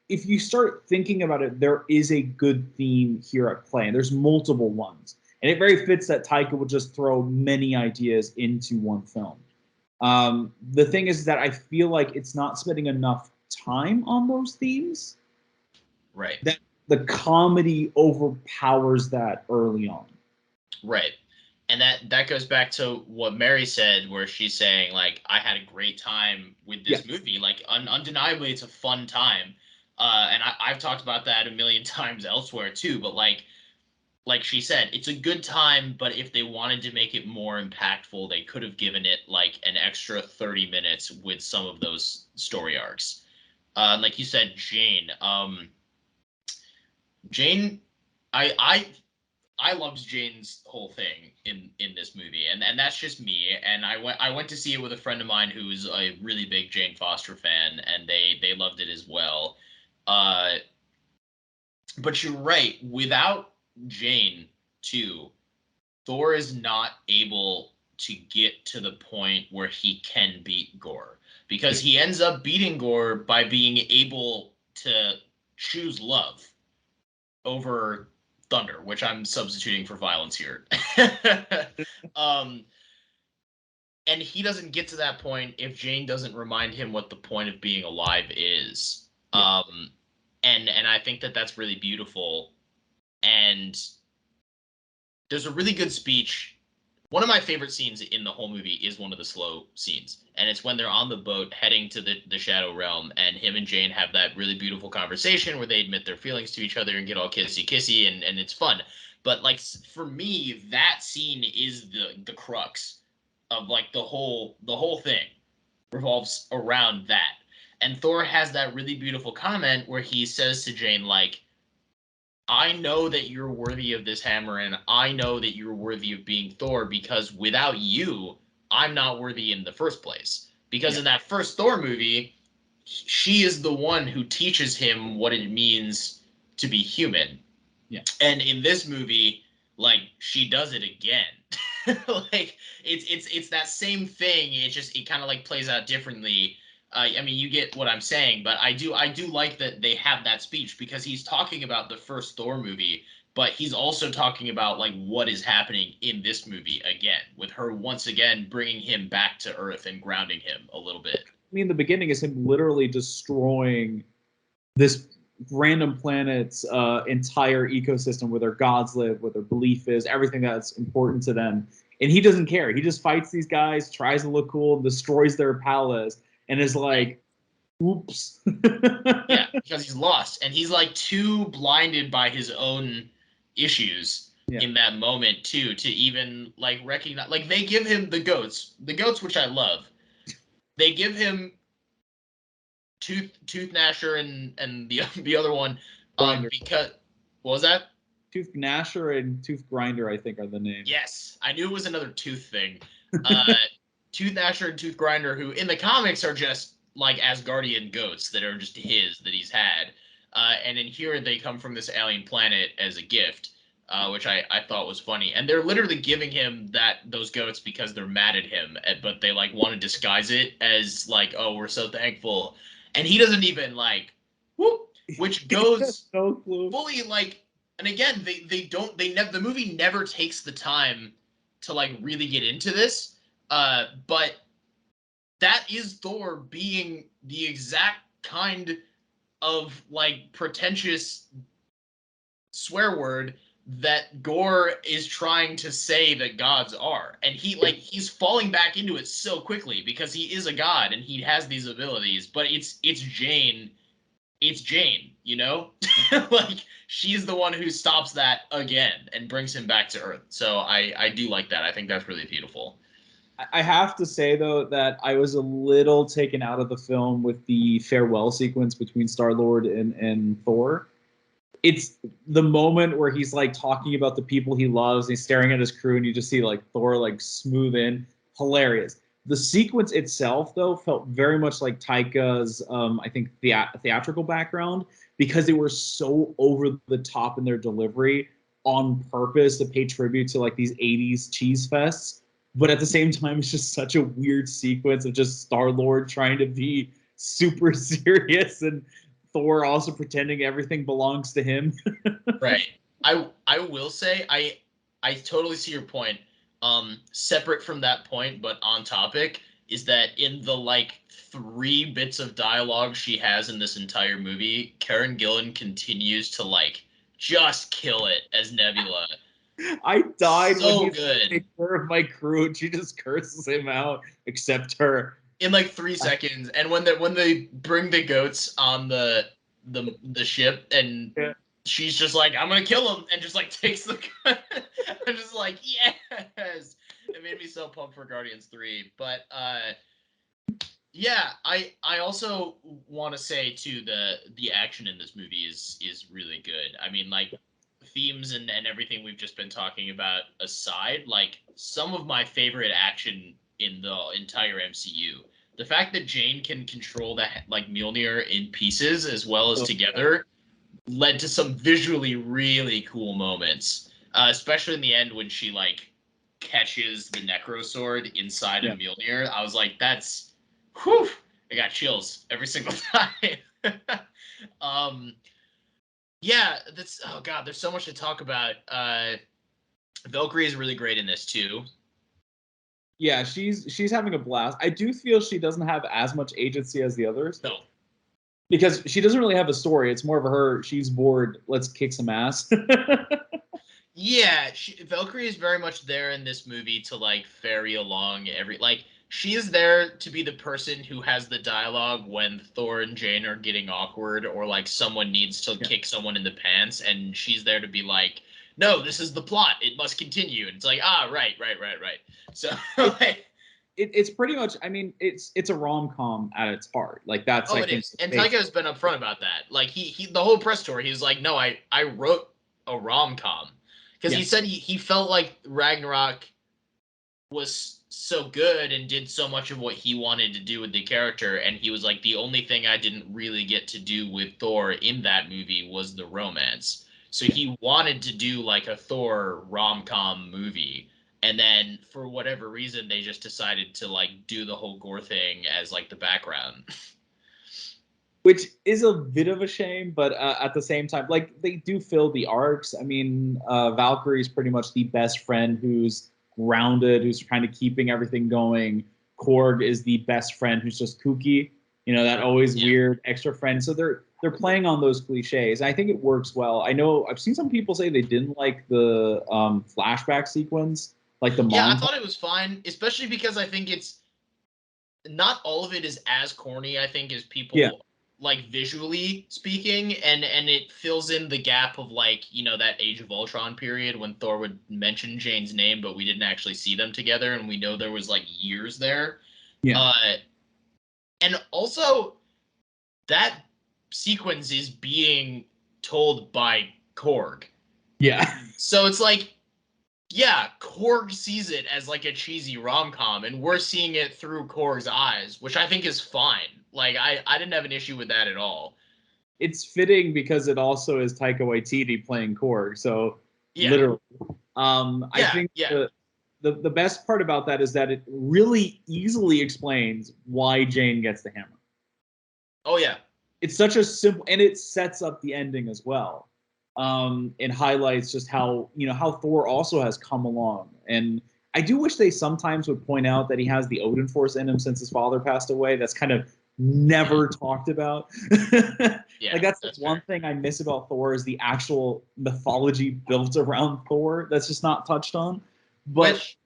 If you start thinking about it, there is a good theme here at play, and there's multiple ones. And it very fits that Taika would just throw many ideas into one film. The thing is that I feel like it's not spending enough time on those themes. Right. That the comedy overpowers that early on. Right. And that goes back to what Mary said, where she's saying, like, I had a great time with this movie. Like, undeniably, it's a fun time. And I've talked about that a million times elsewhere, too. But, like she said, it's a good time, but if they wanted to make it more impactful, they could have given it like an extra 30 minutes with some of those story arcs. Like you said, Jane. Jane, I loved Jane's whole thing in this movie, and that's just me. And I went to see it with a friend of mine who's a really big Jane Foster fan, and they loved it as well. But you're right. Without Jane, too, Thor is not able to get to the point where he can beat Gore because he ends up beating Gore by being able to choose love over thunder, which I'm substituting for violence here. um, and he doesn't get to that point if Jane doesn't remind him what the point of being alive is. Yeah. And I think that that's really beautiful. And there's a really good speech. One of my favorite scenes in the whole movie is one of the slow scenes, and it's when they're on the boat heading to the Shadow Realm, and him and Jane have that really beautiful conversation where they admit their feelings to each other and get all kissy and it's fun. But like for me, that scene is the crux of like the whole thing revolves around that. And Thor has that really beautiful comment where he says to Jane like, I know that you're worthy of this hammer, and I know that you're worthy of being Thor because without you, I'm not worthy in the first place. Because Yeah. in that first Thor movie, she is the one who teaches him what it means to be human. Yeah. And in this movie, like she does it again. Like it's that same thing. It kind of like plays out differently. I mean, you get what I'm saying, but I do like that they have that speech because he's talking about the first Thor movie, but he's also talking about like what is happening in this movie again with her once again bringing him back to Earth and grounding him a little bit. I mean, the beginning is him literally destroying this random planet's entire ecosystem where their gods live, where their belief is, everything that's important to them. And he doesn't care. He just fights these guys, tries to look cool, destroys their palace, and is like, oops. Yeah, because he's lost and he's like too blinded by his own issues Yeah. in that moment too to even like recognize. Like they give him the goats which I love. They give him Tooth Gnasher and the other one Grinder. because what was that? Tooth Gnasher and Tooth Grinder, I think, are the names. Yes, I knew it was another tooth thing. Uh, Tooth Gnasher and Tooth Grinder, who in the comics are just like Asgardian goats that are just his that he's had, and in here they come from this alien planet as a gift, which I thought was funny. And they're literally giving him those goats because they're mad at him, but they like want to disguise it as like, oh, we're so thankful, and he doesn't even like, whoop, which goes No clue. fully like, and again the movie never takes the time to like really get into this, but that is Thor being the exact kind of like pretentious swear word that Gore is trying to say that gods are, and he's falling back into it so quickly because he is a god and he has these abilities, but it's Jane, you know? Like she's the one who stops that again and brings him back to Earth. So I do like that. I think that's really beautiful. I have to say though that I was a little taken out of the film with the farewell sequence between Star Lord and Thor. It's the moment where he's like talking about the people he loves, and he's staring at his crew, and you just see like Thor like smooth in, hilarious. The sequence itself though felt very much like Taika's I think theatrical background because they were so over the top in their delivery on purpose to pay tribute to like these 80s cheese fests, but at the same time it's just such a weird sequence of just Star Lord trying to be super serious and Thor also pretending everything belongs to him. Right. I will say I totally see your point. Separate from that point, but on topic, is that in the like 3 bits of dialogue she has in this entire movie, Karen Gillan continues to like just kill it as Nebula. I died when So he's good. taking care of my crew and she just curses him out, except her. In like 3 seconds. And when they bring the goats on the ship and Yeah. she's just like, I'm gonna kill him, and just like takes the gun. I'm just like, yes. It made me so pumped for Guardians 3. But yeah, I also want to say too the action in this movie is really good. I mean, like themes and everything we've just been talking about aside, like some of my favorite action in the entire MCU. The fact that Jane can control that like Mjolnir in pieces as well as So, together led to some visually really cool moments, especially in the end when she like catches the Necro Sword inside of Yeah. Mjolnir. I was like, that's, whew, I got chills every single time. um, yeah, that's, oh god, there's so much to talk about. Valkyrie is really great in this too. Yeah, she's having a blast. I do feel she doesn't have as much agency as the others No, because she doesn't really have a story. It's more of her. She's bored. Let's kick some ass. yeah, Valkyrie is very much there in this movie to like ferry along like she is there to be the person who has the dialogue when Thor and Jane are getting awkward or like someone needs to Yeah. kick someone in the pants, and she's there to be like, no, this is the plot, it must continue, and it's like, ah, right. So like, It's pretty much. I mean, it's a rom com at its heart. Like that's oh, I it think is. the And base. Taika has been upfront about that. Like he the whole press tour, he was like, "No, I wrote a rom-com." Because Yeah. he said he felt like Ragnarok was so good and did so much of what he wanted to do with the character, and he was like, the only thing I didn't really get to do with Thor in that movie was the romance. So he wanted to do like a Thor rom-com movie, and then for whatever reason they just decided to like do the whole gore thing as like the background. Which is a bit of a shame, but at the same time, like they do fill the arcs. I mean, Valkyrie is pretty much the best friend who's grounded, who's kind of keeping everything going. Korg is the best friend who's just kooky, that always Yeah. weird extra friend. So they're playing on those cliches. I think it works well. I know I've seen some people say they didn't like the flashback sequence, like the Yeah, I montage. thought it was fine, especially because I think it's not all of it is as corny, I think, as Yeah, people like visually speaking, and it fills in the gap of like, that Age of Ultron period when Thor would mention Jane's name, but we didn't actually see them together, and we know there was like years there. yeah, Uh and also that sequence is being told by Korg. yeah. So it's like, yeah, Korg sees it as like a cheesy rom com, and we're seeing it through Korg's eyes, which I think is fine. Like, I didn't have an issue with that at all. It's fitting because it also is Taika Waititi playing Korg. So Yeah, literally, I yeah, think yeah. the best part about that is that it really easily explains why Jane gets the hammer. Oh yeah, It's such a simple, and it sets up the ending as well. It highlights just how Thor also has come along, and I do wish they sometimes would point out that he has the Odin Force in him since his father passed away. That's kind of never talked about. yeah. Like that's That's one fair. thing I miss about Thor is the actual mythology built around Thor that's just not touched on. But Which,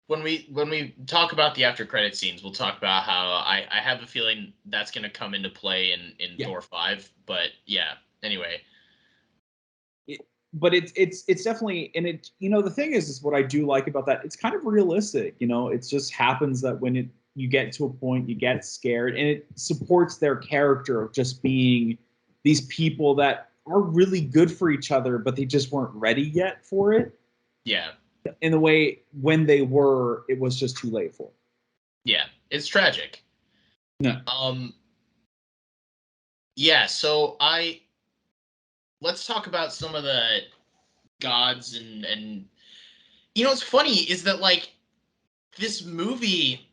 when we talk about the after credit scenes, we'll talk about how I have a feeling that's going to come into play in yeah, Thor 5. But yeah, anyway, but it's definitely, and it the thing is what I do like about that, it's kind of realistic. It just happens that when you get to a point, you get scared, and it supports their character of just being these people that are really good for each other, but they just weren't ready yet for it. yeah, In the way when they were, it was just too late for. yeah. It's tragic. No. Um, yeah. So let's talk about some of the gods and what's funny is that like this movie,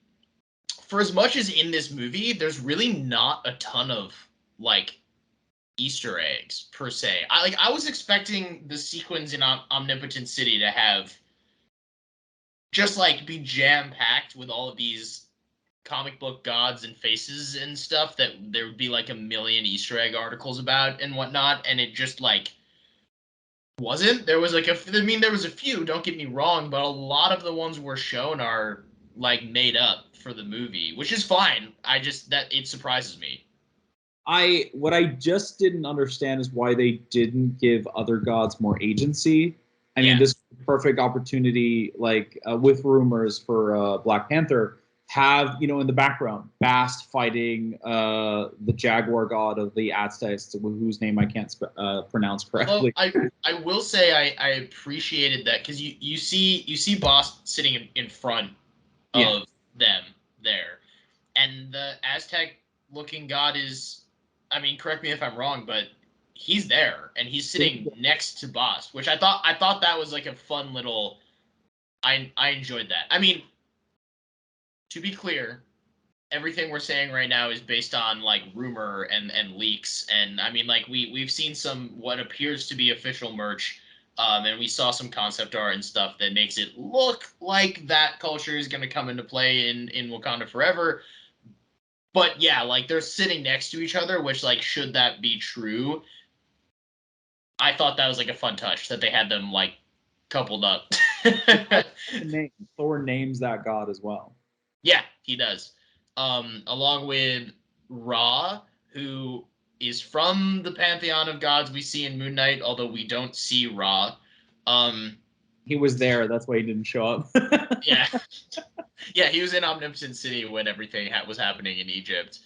for as much as in this movie there's really not a ton of like Easter eggs per se. I was expecting the sequence in Omnipotent City to have just like be jam packed with all of these comic book gods and faces and stuff that there would be like a million Easter egg articles about and whatnot, and it just like wasn't. There was like there was a few, don't get me wrong, but a lot of the ones we're shown are like made up for the movie, which is fine. I just that it surprises me. What I just didn't understand is why they didn't give other gods more agency. I mean, Yeah. this perfect opportunity, like with rumors for Black Panther, have in the background Bast fighting the Jaguar god of the Aztecs, whose name I can't pronounce Although correctly. I will say I appreciated that because you see Boss sitting in front Yeah, of them there, and the Aztec looking god is, I mean, correct me if I'm wrong, but he's there and he's sitting next to Boss, which I thought that was like a fun little. I enjoyed that. I mean, to be clear, everything we're saying right now is based on like rumor and leaks, and I mean, like we've seen some what appears to be official merch, and we saw some concept art and stuff that makes it look like that culture is going to come into play in Wakanda Forever. But yeah, like they're sitting next to each other, which like should that be true, I thought that was like a fun touch that they had them like coupled up. Name. Thor names that god as well. Yeah, he does. Along with Ra, who is from the pantheon of gods we see in Moon Knight, although we don't see Ra. He was there. That's why he didn't show up. Yeah. Yeah, he was in Omnipotent City when everything was happening in Egypt.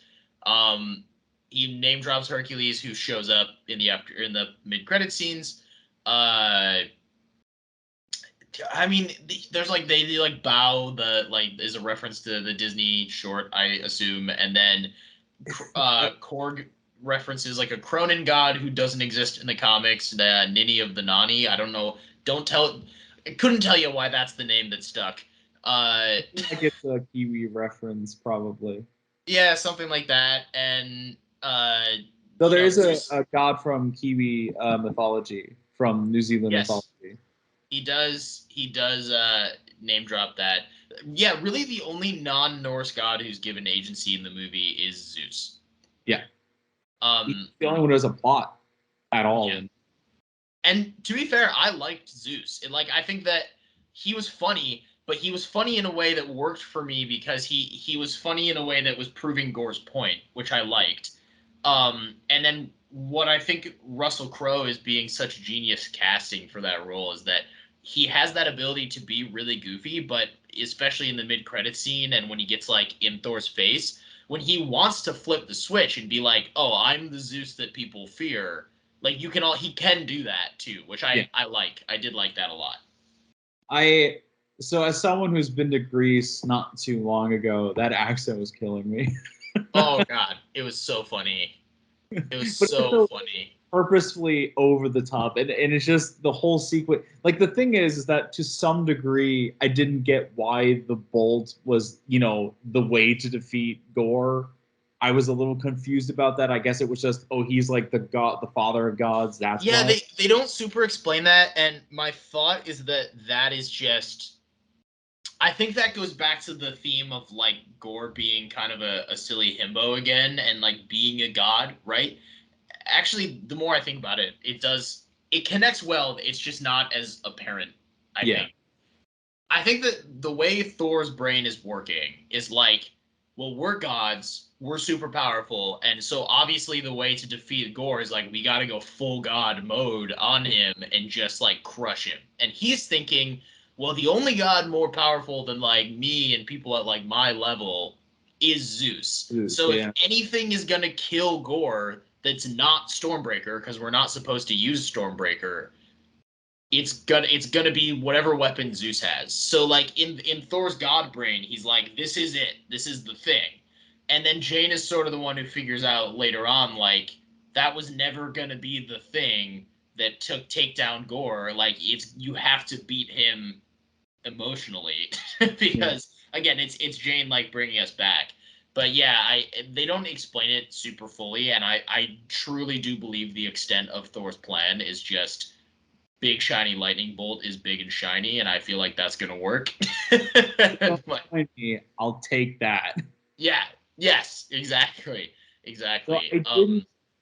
He name drops Hercules, who shows up in the mid-credit scenes. I mean, there's like they like bow the like is a reference to the Disney short, I assume, and then Korg references like a Cronin god who doesn't exist in the comics, the Ninny of the Nani. I don't know. I couldn't tell you why that's the name that stuck. I think it's a Kiwi reference, probably. Yeah, something like that, and so there is a god from Kiwi mythology, from New Zealand mythology. He does name drop that. Yeah, really the only non-Norse god who's given agency in the movie is Zeus. Yeah. He's the only one who has a plot at all. Yeah. And to be fair, I liked Zeus. I think that he was funny, but he was funny in a way that worked for me because he was funny in a way that was proving Gore's point, which I liked. And then what I think Russell Crowe is being such genius casting for that role is that he has that ability to be really goofy, but especially in the mid-credit scene and when he gets like in Thor's face, when he wants to flip the switch and be like, "Oh, I'm the Zeus that people fear," like he can do that too, which I like. I did like that a lot. So as someone who's been to Greece not too long ago, that accent was killing me. Oh God, it was so funny. It was so funny. Purposefully over the top, and it's just the whole sequence. Like the thing is that to some degree, I didn't get why the bolt was, the way to defeat Gore. I was a little confused about that. I guess it was just, he's like the god, the father of gods. That's why. They don't super explain that, and my thought is that is just. I think that goes back to the theme of like Gore being kind of a silly himbo again, and like being a god, right? Actually, the more I think about it, it connects well. It's just not as apparent, I think. I think that the way Thor's brain is working is like, well, we're gods, we're super powerful, and so obviously the way to defeat Gore is like we got to go full god mode on him and just like crush him. And he's thinking, well, the only god more powerful than like me and people at like my level is Zeus. So if anything is gonna kill Gore that's not Stormbreaker, because we're not supposed to use Stormbreaker, it's gonna be whatever weapon Zeus has. So like in Thor's god brain, he's like, this is it. This is the thing. And then Jane is sort of the one who figures out later on, like, that was never gonna be the thing that take down Gore. Like you have to beat him emotionally because again, it's Jane like bringing us back. But yeah, they don't explain it super fully, and I truly do believe the extent of Thor's plan is just big shiny lightning bolt is big and shiny, and I feel like that's gonna work. I'll take that. Yeah. Yes. Exactly. So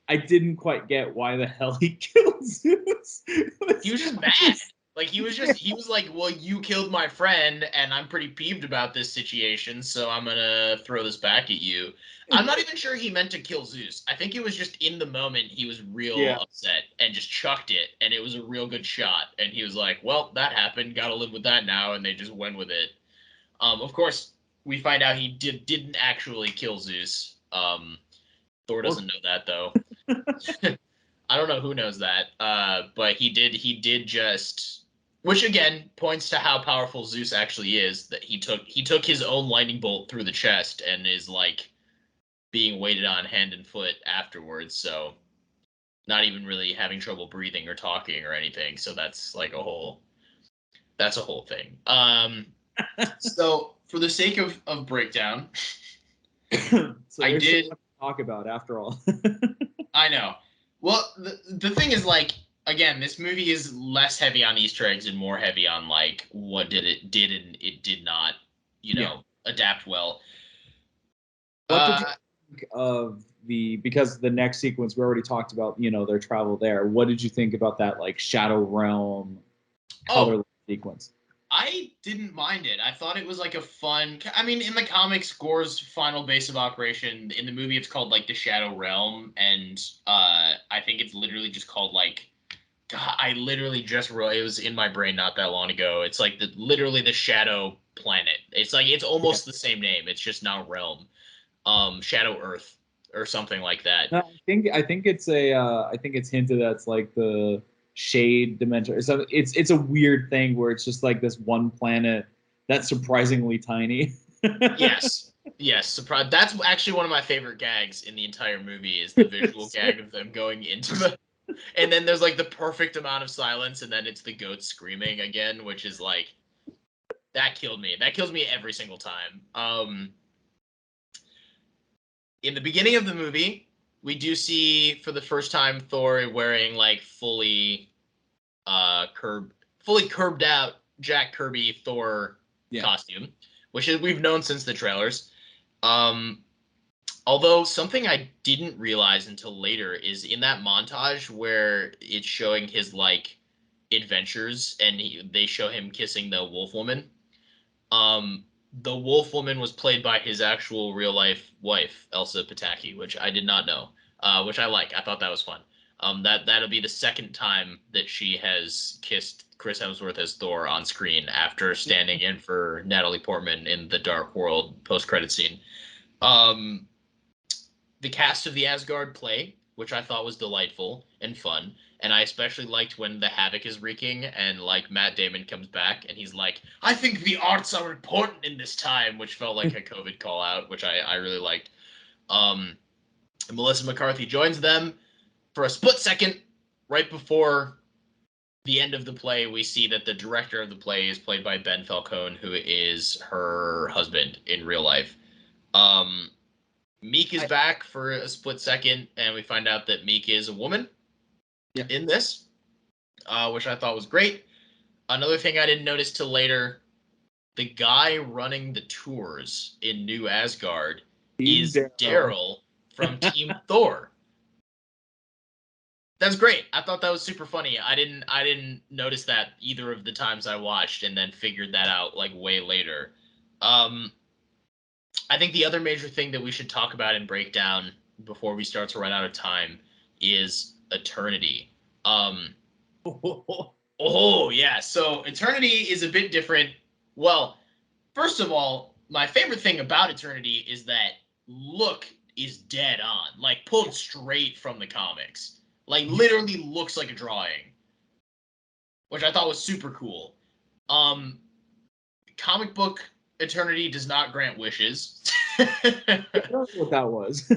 I didn't quite get why the hell he killed Zeus. He was just mad. Like he was like, well, you killed my friend, and I'm pretty peeved about this situation, so I'm gonna throw this back at you. I'm not even sure he meant to kill Zeus. I think it was just in the moment he was real upset and just chucked it, and it was a real good shot. And he was like, well, that happened, gotta live with that now, and they just went with it. Of course, we find out he didn't actually kill Zeus. Thor doesn't know that though. I don't know who knows that, but he did just, which again points to how powerful Zeus actually is. That he took his own lightning bolt through the chest and is like being waited on hand and foot afterwards. So not even really having trouble breathing or talking or anything. So that's like that's a whole thing. So for the sake of breakdown, So I there's so did. much to talk about after all. I know. Well, the thing is, like, again, this movie is less heavy on Easter eggs and more heavy on like what did and it did not, Yeah. adapt well. What did you Uh, think of because the next sequence we already talked about, their travel there. What did you think about that like Shadow Realm oh, color sequence? I didn't mind it. I thought it was like a fun. I mean, in the comics, Gore's final base of operation. In the movie, it's called like the Shadow Realm, and I think it's literally just called like. God, I literally just wrote. It was in my brain not that long ago. It's like literally the Shadow Planet. It's like it's Yeah. almost the same name. It's just now Realm, Shadow Earth or something like that. No, I think it's hinted that's like the shade dimension. So it's a weird thing where it's just like this one planet that's surprisingly tiny. Yes. Yes, surprise. That's actually one of my favorite gags in the entire movie is the visual gag of them going into the and then there's like the perfect amount of silence and then it's the goat screaming again, which is like that killed me. That kills me every single time. In the beginning of the movie, we do see for the first time Thor wearing like fully curbed out Jack Kirby Thor Yeah. costume, which is we've known since the trailers. Um, Although something I didn't realize until later is in that montage where it's showing his like adventures and they show him kissing the wolf woman. Um, the wolf woman was played by his actual real life wife, Elsa Pataki, which I did not know, which I like. I thought that was fun. That'll be the second time that she has kissed Chris Hemsworth as Thor on screen after standing in for Natalie Portman in the Dark World post credit scene. Um, the cast of the Asgard play, which I thought was delightful and fun. And I especially liked when the havoc is wreaking and like Matt Damon comes back and he's like, I think the arts are important in this time, which felt like a COVID call out, which I really liked. Um, Melissa McCarthy joins them for a split second right before the end of the play. We see that the director of the play is played by Ben Falcone, who is her husband in real life. Um, Meek is I, back for a split second, and we find out that Meek is a woman yeah. in this, which I thought was great. Another thing I didn't notice till later, the guy running the tours in New Asgard Team is Daryl. Daryl from Team Thor. That's great. I thought that was super funny. I didn't notice that either of the times I watched, and then figured that out like way later. Um, I think the other major thing that we should talk about and break down before we start to run out of time is Eternity. Um, oh, yeah. So Eternity is a bit different. Well, first of all, my favorite thing about Eternity is that look is dead on, like pulled straight from the comics. Like literally looks like a drawing, which I thought was super cool. Um, Comic book Eternity does not grant wishes. I don't know what that was.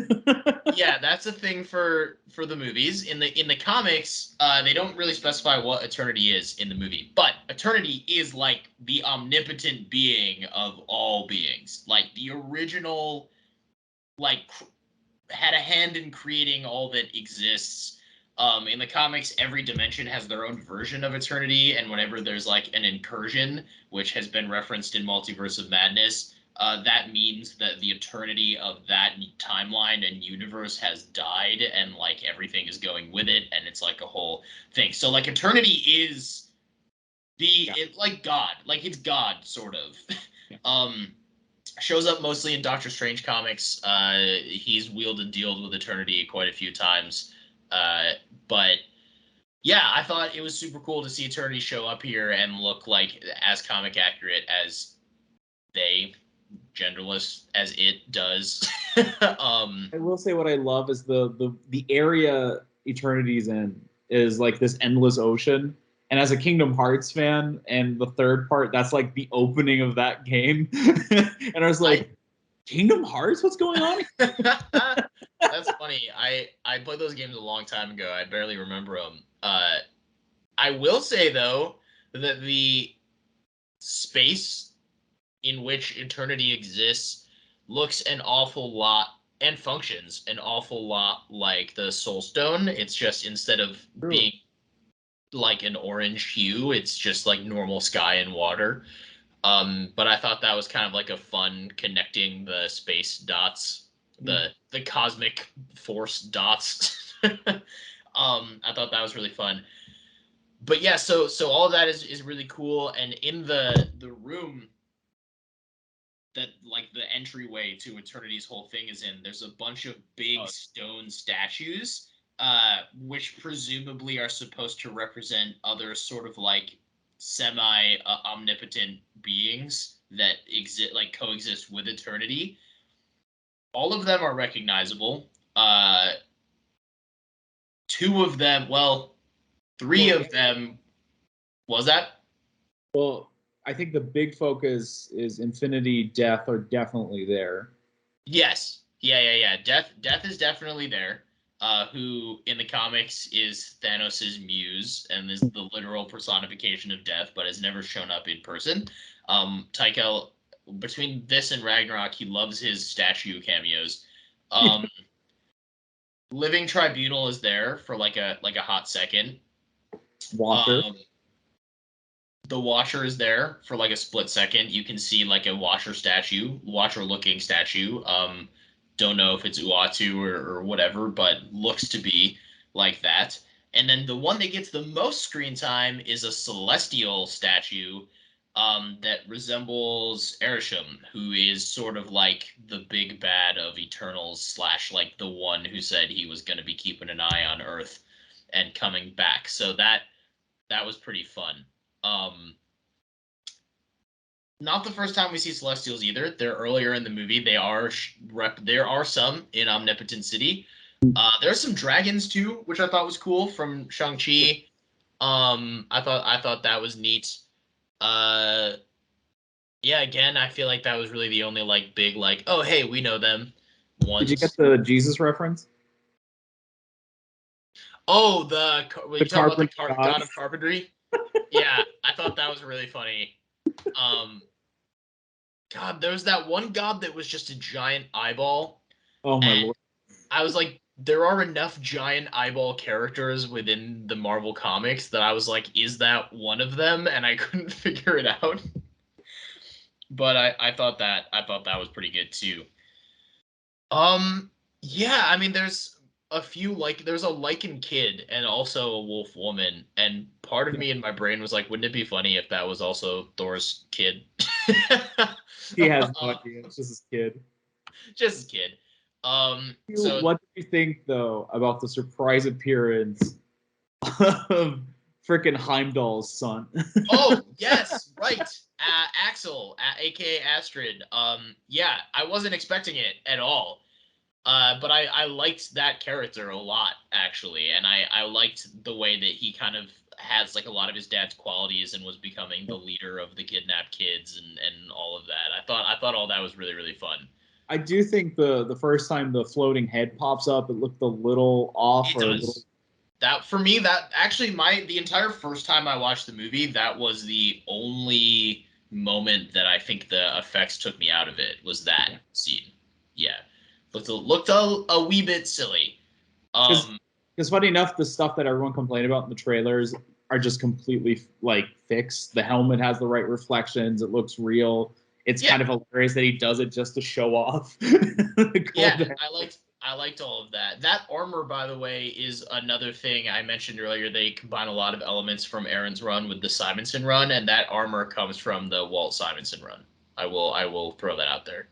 Yeah, that's a thing for the movies. In the comics, they don't really specify what Eternity is in the movie, but Eternity is like the omnipotent being of all beings, like the original, like had a hand in creating all that exists. In the comics, every dimension has their own version of Eternity, and whenever there's like an incursion, which has been referenced in Multiverse of Madness, that means that the eternity of that timeline and universe has died, and like everything is going with it, and it's like a whole thing. So like Eternity is Yeah. like God, like it's God sort of. Yeah. um, Shows up mostly in Doctor Strange comics. He's wielded and dealt with Eternity quite a few times. But yeah, I thought it was super cool to see Eternity show up here and look like as comic accurate as they, genderless, as it does. I will say what I love is the area Eternity's in is like this endless ocean. And as a Kingdom Hearts fan, and the third part, that's like the opening of that game. And I was I like, Kingdom Hearts? What's going on? That's funny. funny. I played those games a long time ago. I barely remember them. I will say though that the space in which eternity exists looks an awful lot and functions an awful lot like the Soul Stone. It's just instead of True. being like an orange hue, it's just like normal sky and water. But I thought that was kind of like a fun connecting the space dots, the cosmic force dots. I thought that was really fun. But yeah, so all of that is really cool. And in the room that like the entryway to Eternity's whole thing is in, there's a bunch of big stone statues, which presumably are supposed to represent other sort of like semi omnipotent beings that exist like coexist with Eternity. All of them are recognizable. Two of them, well, three of them. Was that? Well, I think the big focus is Infinity, Death are definitely there. Yes. Yeah. Death is definitely there. Who in the comics is Thanos' muse and is the literal personification of death, but has never shown up in person. Taika, between this and Ragnarok, he loves his statue cameos. Living Tribunal is there for like a hot second. Watcher. The Watcher is there for like a split second. You can see like a Watcher looking statue. Don't know if it's Uatu or whatever, but looks to be like that. And then the one that gets the most screen time is a Celestial statue that resembles Erisham, who is sort of like the big bad of Eternals slash like the one who said he was going to be keeping an eye on Earth and coming back. So that was pretty fun. Um, Not the first time we see Celestials either. They're earlier in the movie. There are some in Omnipotent City. There's some dragons too, which I thought was cool from Shang-Chi. I thought that was neat. Uh, yeah, again, I feel like that was really the only like big like, oh hey, we know them Did you get ones. the Jesus reference? Oh, when The you talk about the carpenter god. god of carpentry. Yeah, I thought that was really funny. Um, God, there was that one god that was just a giant eyeball, Oh my and lord. I was like, there are enough giant eyeball characters within the Marvel comics that I was like, is that one of them? And I couldn't figure it out. But I thought that was pretty good too. Yeah, I mean, there's a lichen kid and also a wolf woman, and part of me in my brain was like, wouldn't it be funny if that was also Thor's kid? He has no idea. It's just his kid. Just a kid. So What do you think though about the surprise appearance of freaking Heimdall's son? oh yes, right. Axel, aka Astrid. Yeah, I wasn't expecting it at all. But I liked that character a lot actually, and I liked the way that he kind of has like a lot of his dad's qualities and was becoming the leader of the kidnapped kids and all of that. I thought all that was really really fun. I do think the first time the floating head pops up, it looked a little off It or a little. does. That for me, that actually the entire first time I watched the movie, that was the only moment that I think the effects took me out of it was that scene. Yeah, looked a wee bit silly. Because Um, funny enough, the stuff that everyone complained about in the trailers are just completely like fixed. The helmet has the right reflections. It looks real. It's yeah, kind of hilarious that he does it just to show off. yeah, I liked all of that. That armor, by the way, is another thing I mentioned earlier. They combine a lot of elements from Aaron's run with the Simonson run, and that armor comes from the Walt Simonson run. I will throw that out there.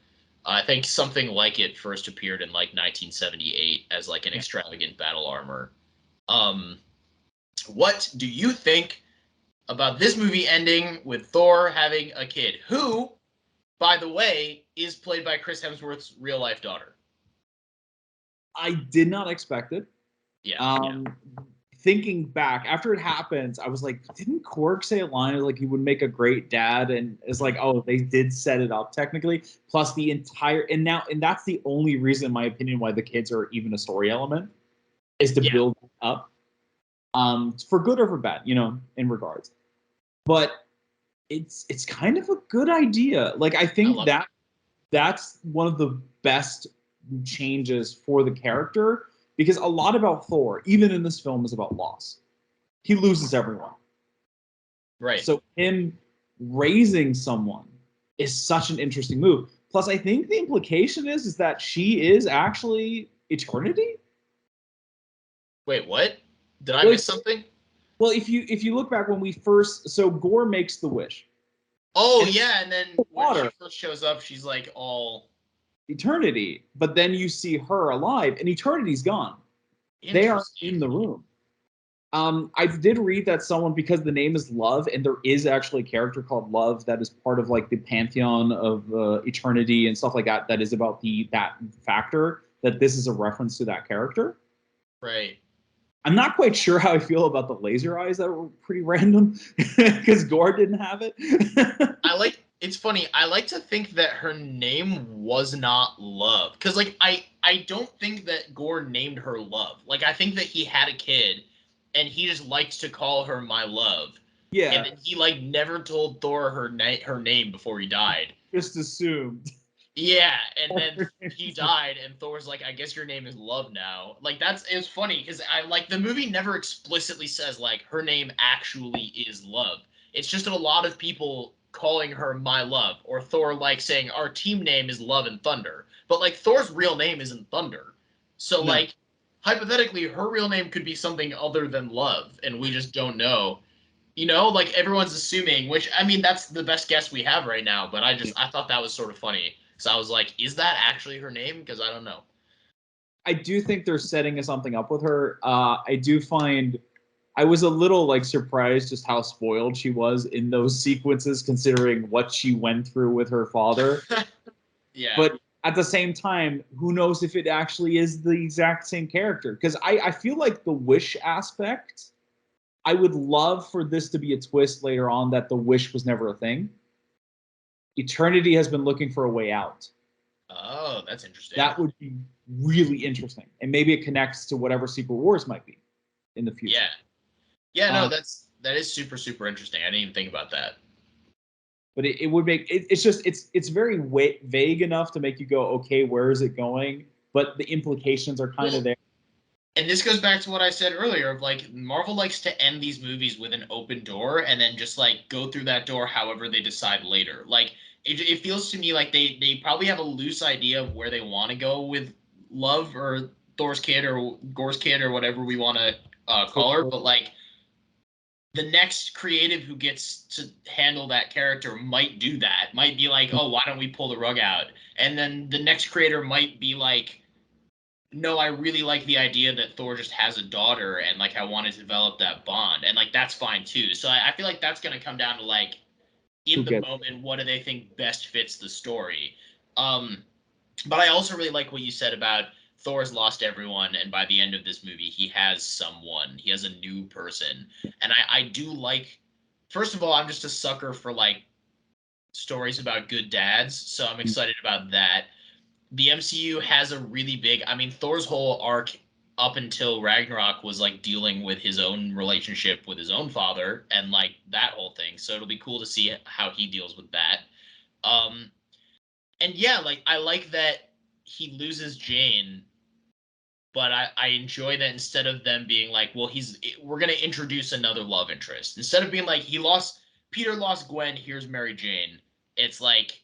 I think something like it first appeared in like 1978 as like an extravagant battle armor. Um, what do you think about this movie ending with Thor having a kid, who, by the way, is played by Chris Hemsworth's real life daughter? I did not expect it. Yeah, Um, thinking back after it happens, I was like, didn't Korg say a line like he would make a great dad? And it's like, oh, they did set it up technically. Plus the entire and that's the only reason, in my opinion, why the kids are even a story element is to build up, for good or for bad, in regards. But it's kind of a good idea. Like I think that's one of the best changes for the character, because a lot about Thor, even in this film, is about loss. He loses everyone. Right. So him raising someone is such an interesting move. Plus, I think the implication is that she is actually Eternity. Wait, what? Did I miss something? Well, if you look back when we first, so Gore makes the wish. Oh, yeah, and then when she first shows up, she's like all Eternity, but then you see her alive, and Eternity's gone. They are in the room. I did read that someone, because the name is Love, and there is actually a character called Love that is part of like the pantheon of Eternity and stuff like that. That is about that factor. That this is a reference to that character. Right. I'm not quite sure how I feel about the laser eyes that were pretty random because Gore didn't have it. It's funny. I like to think that her name was not Love, because like I don't think that Gore named her Love. Like I think that he had a kid, and he just liked to call her my love. Yeah. And then he like never told Thor her name before he died. Just assumed. Yeah, and then he died, and Thor's like, I guess your name is Love now. Like it's funny because I like the movie never explicitly says like her name actually is Love. It's just a lot of people calling her my love, or Thor like saying our team name is Love and Thunder. But like Thor's real name isn't Thunder. So like hypothetically her real name could be something other than Love, and we just don't know. Like everyone's assuming, which I mean that's the best guess we have right now, but I thought that was sort of funny. So I was like, is that actually her name? Because I don't know. I do think they're setting something up with her. I do find I was a little like surprised just how spoiled she was in those sequences, considering what she went through with her father. Yeah. But at the same time, who knows if it actually is the exact same character? Because I feel like the wish aspect, I would love for this to be a twist later on that the wish was never a thing. Eternity has been looking for a way out. Oh, that's interesting. That would be really interesting. And maybe it connects to whatever Secret Wars might be in the future. Yeah, no, that is super, super interesting. I didn't even think about that. But it would make it's very vague enough to make you go, okay, where is it going? But the implications are kind of there. And this goes back to what I said earlier of like Marvel likes to end these movies with an open door and then just like go through that door however they decide later. Like it feels to me like they probably have a loose idea of where they want to go with Love or Thor's kid or Gore's kid or whatever we want to call her, but like the next creative who gets to handle that character might do that. Might be like, oh, why don't we pull the rug out? And then the next creator might be like, no, I really like the idea that Thor just has a daughter and like I want to develop that bond. And like that's fine too. So I feel like that's gonna come down to like in the moment, what do they think best fits the story? But I also really like what you said about Thor's lost everyone, and by the end of this movie, he has someone. He has a new person. And I do like, first of all, I'm just a sucker for like stories about good dads, so I'm excited about that. The MCU has a really big, I mean, Thor's whole arc up until Ragnarok was like dealing with his own relationship with his own father and like that whole thing. So it'll be cool to see how he deals with that. Um, and yeah, like I like that he loses Jane, but I enjoy that instead of them being like, well, we're gonna introduce another love interest. Instead of being like Peter lost Gwen, here's Mary Jane. It's like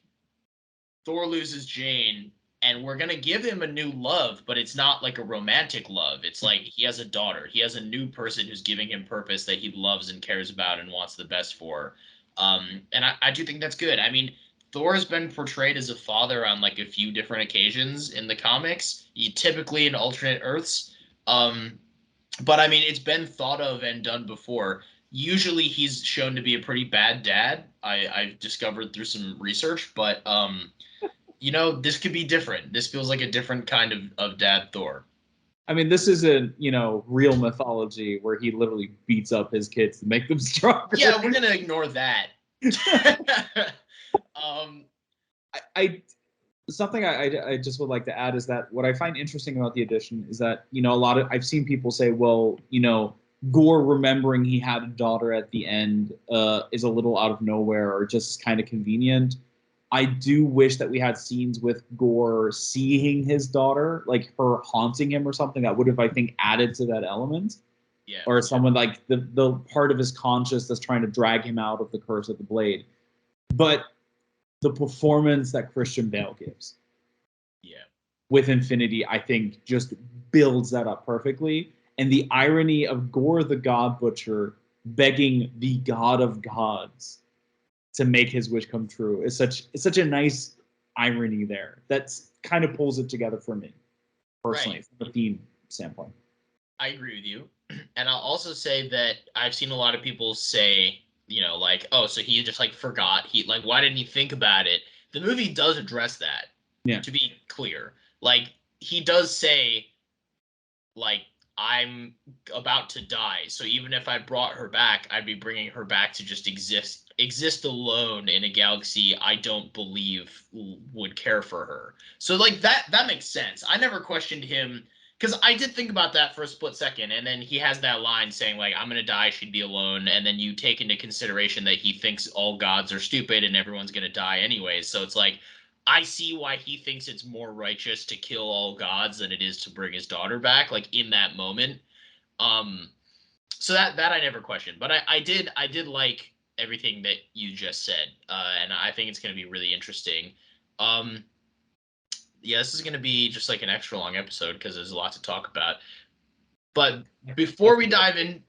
Thor loses Jane, and we're gonna give him a new love, but it's not like a romantic love. It's like he has a daughter. He has a new person who's giving him purpose that he loves and cares about and wants the best for. And I do think that's good. I mean, Thor has been portrayed as a father on like a few different occasions in the comics, typically in alternate Earths. Um, but I mean, it's been thought of and done before. Usually, he's shown to be a pretty bad dad. I've discovered through some research, but this could be different. This feels like a different kind of dad Thor. I mean, this isn't, real mythology where he literally beats up his kids to make them stronger. Yeah, we're gonna ignore that. I something I just would like to add is that what I find interesting about the edition is that, I've seen people say, well, Gore remembering he had a daughter at the end is a little out of nowhere or just kind of convenient. I do wish that we had scenes with Gore seeing his daughter, like her haunting him or something that would have, I think, added to that element. Yeah. Or someone like the part of his conscience that's trying to drag him out of the curse of the blade. But the performance that Christian Bale gives with Infinity, I think, just builds that up perfectly. And the irony of Gore the God Butcher begging the God of Gods to make his wish come true is such a nice irony there. That's kind of pulls it together for me, personally, from a theme standpoint. I agree with you. And I'll also say that I've seen a lot of people say, like, oh, so he just like forgot. Why didn't he think about it? The movie does address that. Yeah. To be clear. Like, he does say, like, I'm about to die. So even if I brought her back, I'd be bringing her back to just exist alone in a galaxy I don't believe would care for her. So like that makes sense. I never questioned him because I did think about that for a split second, and then he has that line saying like I'm gonna die, she'd be alone, and then you take into consideration that he thinks all gods are stupid and everyone's gonna die anyways. So it's like I see why he thinks it's more righteous to kill all gods than it is to bring his daughter back, like in that moment. So that I never questioned, but I did like everything that you just said, and I think it's going to be really interesting. Yeah, this is going to be just like an extra long episode because there's a lot to talk about. But before we dive in,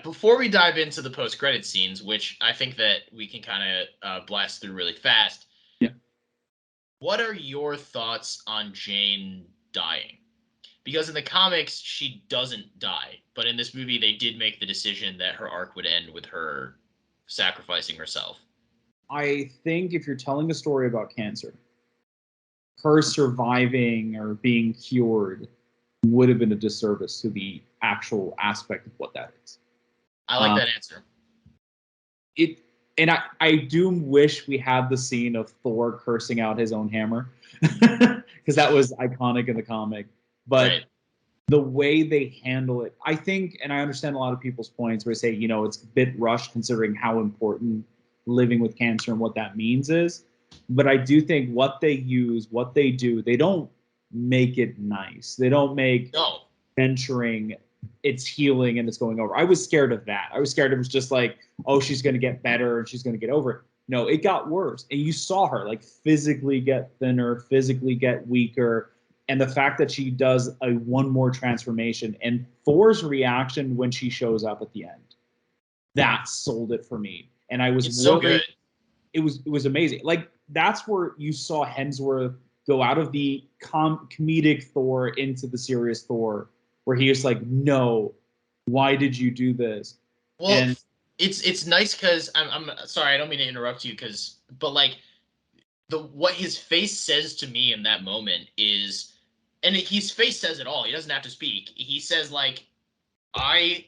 before we dive into the post-credit scenes, which I think that we can kind of blast through really fast. Yeah. What are your thoughts on Jane dying? Because in the comics, she doesn't die. But in this movie, they did make the decision that her arc would end with her sacrificing herself. I think if you're telling a story about cancer, her surviving or being cured would have been a disservice to the actual aspect of what that is. I like that answer. I do wish we had the scene of Thor cursing out his own hammer because that was iconic in the comic. But the way they handle it, I think, and I understand a lot of people's points where they say, it's a bit rushed considering how important living with cancer and what that means is. But I do think what they use, what they do, they don't make it nice. They don't make venturing it's healing and it's going over. I was scared of that. I was scared it was just like, oh, she's going to get better and she's going to get over it. No, it got worse. And you saw her like physically get thinner, physically get weaker. And the fact that she does a one more transformation and Thor's reaction when she shows up at the end, that sold it for me. And I was so good. It was amazing. Like that's where you saw Hemsworth go out of the comedic Thor into the serious Thor, where he was like, no, why did you do this? Well, and it's nice because I'm sorry, I don't mean to interrupt you but like what his face says to me in that moment is, and his face says it all. He doesn't have to speak. He says like, I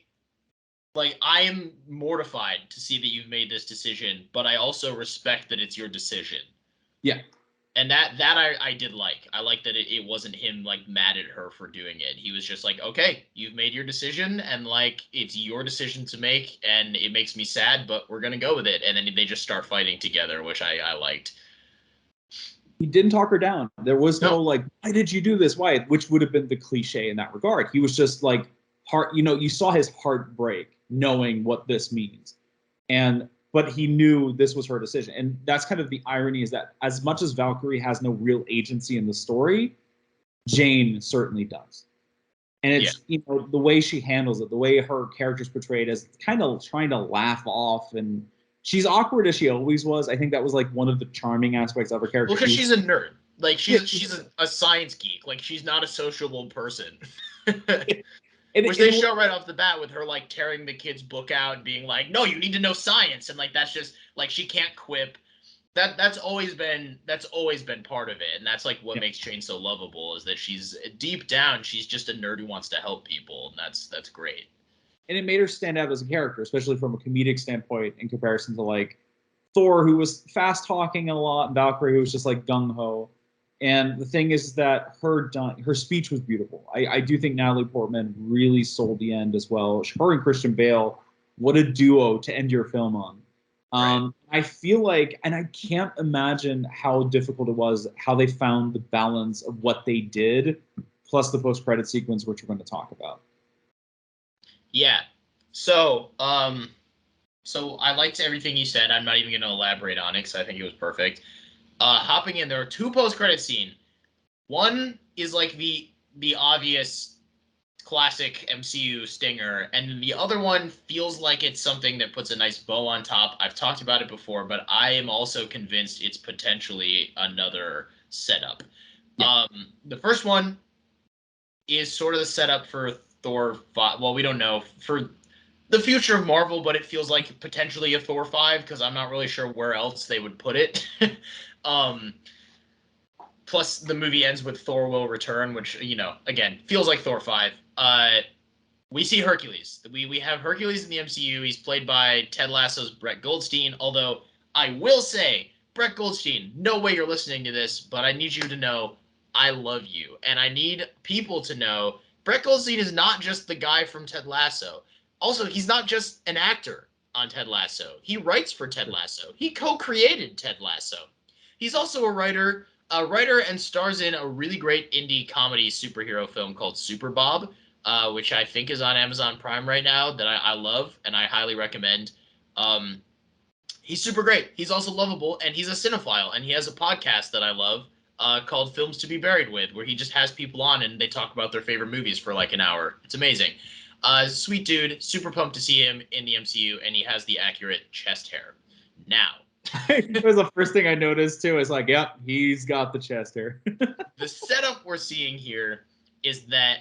am mortified to see that you've made this decision, but I also respect that it's your decision. Yeah. And that I did like. I like that it wasn't him like mad at her for doing it. He was just like, okay, you've made your decision and like it's your decision to make and it makes me sad, but we're gonna go with it. And then they just start fighting together, which I liked. He didn't talk her down. There was no like, why did you do this? Why? Which would have been the cliche in that regard. He was just like you saw his heart break knowing what this means. But he knew this was her decision. And that's kind of the irony is that as much as Valkyrie has no real agency in the story, Jane certainly does. And it's, the way she handles it, the way her character's portrayed as kind of trying to laugh off. And she's awkward as she always was. I think that was like one of the charming aspects of her character. Well, because she's a nerd. Like she's a science geek. Like she's not a sociable person. Which they show right off the bat with her like tearing the kid's book out and being like, no, you need to know science. And like that's just like she can't quip. that's always been part of it, and that's like what makes Jane so lovable, is that she's deep down she's just a nerd who wants to help people, and that's great. And it made her stand out as a character, especially from a comedic standpoint, in comparison to like Thor, who was fast talking a lot, and Valkyrie, who was just like gung ho. And the thing is that her speech was beautiful. I do think Natalie Portman really sold the end as well. Her and Christian Bale, what a duo to end your film on. Right. I feel like, and I can't imagine how difficult it was, how they found the balance of what they did, plus the post-credit sequence, which we're going to talk about. Yeah. So I liked everything you said. I'm not even going to elaborate on it because I think it was perfect. Hopping in, there are two post-credit scenes. One is like the obvious classic MCU stinger, and the other one feels like it's something that puts a nice bow on top. I've talked about it before, but I am also convinced it's potentially another setup. Yeah. The first one is sort of the setup for Thor 5. Well, we don't know for the future of Marvel, but it feels like potentially a Thor 5 because I'm not really sure where else they would put it. um, Plus, the movie ends with Thor will return, which, again, feels like Thor 5. We see Hercules. We have Hercules in the MCU. He's played by Ted Lasso's Brett Goldstein, although I will say, Brett Goldstein, no way you're listening to this, but I need you to know I love you. And I need people to know Brett Goldstein is not just the guy from Ted Lasso. Also, he's not just an actor on Ted Lasso. He writes for Ted Lasso. He co-created Ted Lasso. He's also a writer and stars in a really great indie comedy superhero film called Super Bob, which I think is on Amazon Prime right now, that I love and I highly recommend. He's super great. He's also lovable, and he's a cinephile, and he has a podcast that I love called Films to be Buried With, where he just has people on and they talk about their favorite movies for like an hour. It's amazing. Sweet dude, super pumped to see him in the MCU, and he has the accurate chest hair. Now, It was the first thing I noticed too. It's like, yep, he's got the chest hair. the setup we're seeing here is that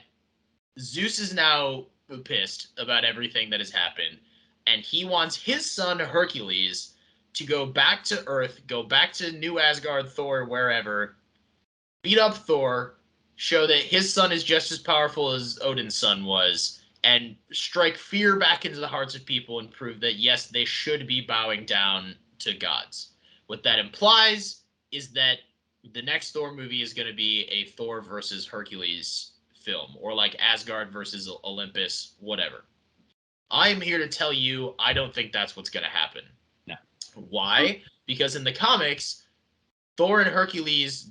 Zeus is now pissed about everything that has happened, and he wants his son Hercules to go back to Earth, go back to New Asgard, Thor, wherever, beat up Thor, show that his son is just as powerful as Odin's son was, and strike fear back into the hearts of people and prove that, yes, they should be bowing down to gods. What that implies is that the next Thor movie is going to be a Thor versus Hercules film, or like Asgard versus Olympus, whatever. I am here to tell you I don't think that's what's going to happen. No. Why? Because in the comics, Thor and Hercules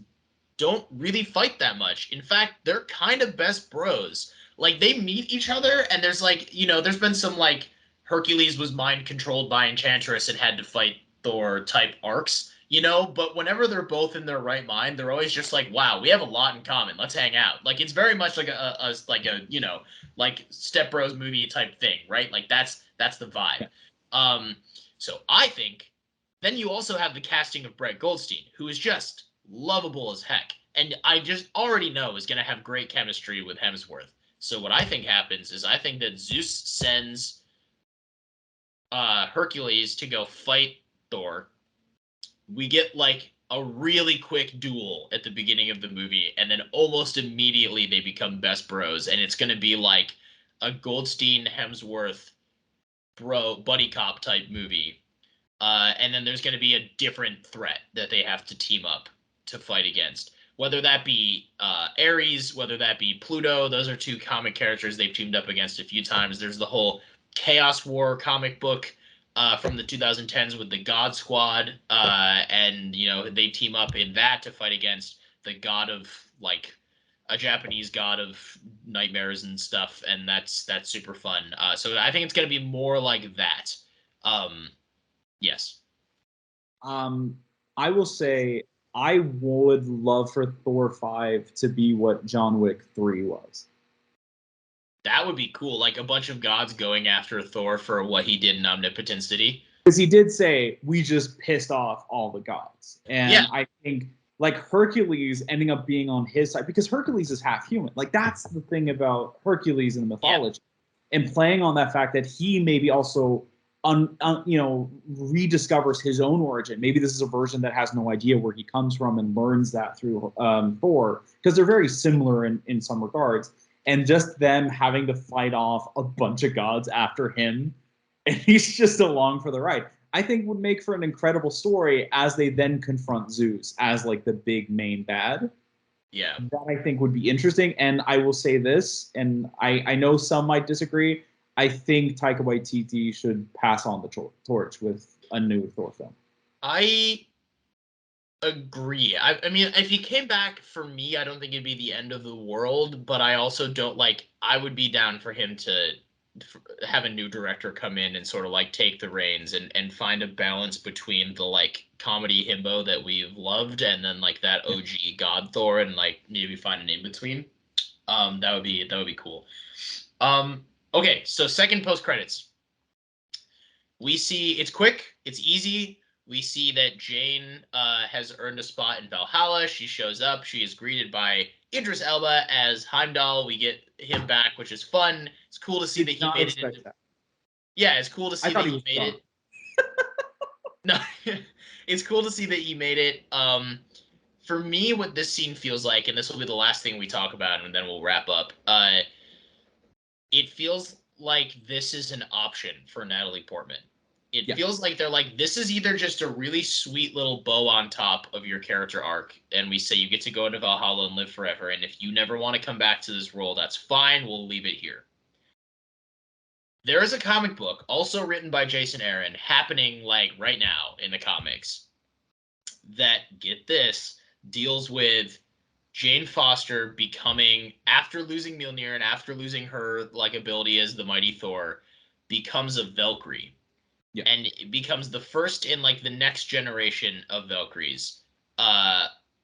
don't really fight that much. In fact, they're kind of best bros. Like, they meet each other, and there's like, there's been some like Hercules was mind controlled by Enchantress and had to fight Thor type arcs, but whenever they're both in their right mind, they're always just like, wow, we have a lot in common. Let's hang out. Like, it's very much like a like Step Bros movie type thing, right? Like, that's the vibe. So I think then you also have the casting of Brett Goldstein, who is just lovable as heck. And I just already know is going to have great chemistry with Hemsworth. So what I think happens is I think that Zeus sends Hercules to go fight Thor. We get like a really quick duel at the beginning of the movie, and then almost immediately they become best bros, and it's going to be like a Goldstein Hemsworth buddy cop type movie. And then there's going to be a different threat that they have to team up to fight against. Whether that be Ares, whether that be Pluto, those are two comic characters they've teamed up against a few times. There's the whole Chaos War comic book from the 2010s with the God Squad, and they team up in that to fight against the god of like a Japanese god of nightmares and stuff, and that's super fun. So I think it's going to be more like that. Yes. I will say I would love for Thor 5 to be what John Wick 3 was. That would be cool. Like a bunch of gods going after Thor for what he did in Omnipotent City. Because he did say, we just pissed off all the gods. And yeah. I think like Hercules ending up being on his side, because Hercules is half human. Like that's the thing about Hercules in the mythology. Yeah. And playing on that fact that he maybe also rediscovers his own origin. Maybe this is a version that has no idea where he comes from and learns that through Thor, because they're very similar in some regards. And just them having to fight off a bunch of gods after him, and he's just along for the ride, I think would make for an incredible story as they then confront Zeus as like the big main bad. Yeah. That I think would be interesting. And I will say this, and I know some might disagree, I think Taika Waititi should pass on the torch with a new Thor film. I agree. I mean, if he came back, for me, I don't think it'd be the end of the world, but I also don't like, I would be down for him to have a new director come in and sort of like take the reins and find a balance between the like comedy himbo that we've loved and then like that OG God Thor, and like maybe find an in between. That would be cool. Okay, so second post credits. We see it's quick, it's easy. We see that Jane has earned a spot in Valhalla. She shows up. She is greeted by Idris Elba as Heimdall. We get him back, which is fun. It's cool to see that he made it into. That. Yeah, it's cool to see that he made gone. it. No, it's cool to see that he made it. For me, what this scene feels like, and this will be the last thing we talk about, and then we'll wrap up. It feels like this is an option for Natalie Portman. It feels like they're like, this is either just a really sweet little bow on top of your character arc, and we say you get to go into Valhalla and live forever, and if you never want to come back to this role, that's fine, we'll leave it here. There is a comic book, also written by Jason Aaron, happening like right now in the comics, that, get this, deals with Jane Foster becoming, after losing Mjolnir and after losing her like ability as the mighty Thor, becomes a Valkyrie. Yeah. And it becomes the first in like the next generation of Valkyries,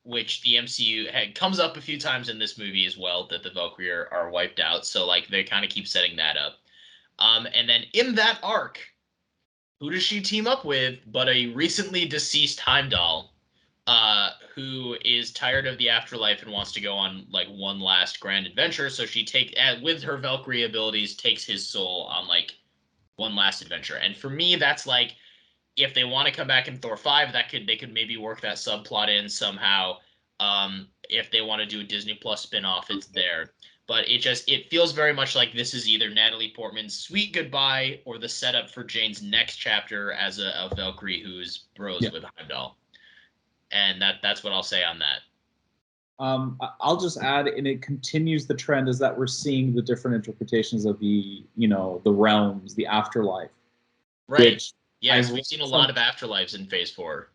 which the MCU comes up a few times in this movie as well, that the Valkyrie are wiped out. So like they kind of keep setting that up. And then in that arc, who does she team up with but a recently deceased Heimdall, who is tired of the afterlife and wants to go on like one last grand adventure. So she with her Valkyrie abilities, takes his soul on like one last adventure. And for me, that's like, if they want to come back in Thor 5, they could maybe work that subplot in somehow. If they want to do a Disney Plus spinoff, it's there. But it feels very much like this is either Natalie Portman's sweet goodbye or the setup for Jane's next chapter as a Valkyrie who's bros with Heimdall. And that's what I'll say on that. I'll just add, and it continues the trend, is that we're seeing the different interpretations of the realms, the afterlife. Right. Yes, we've seen a lot of afterlives in Phase 4.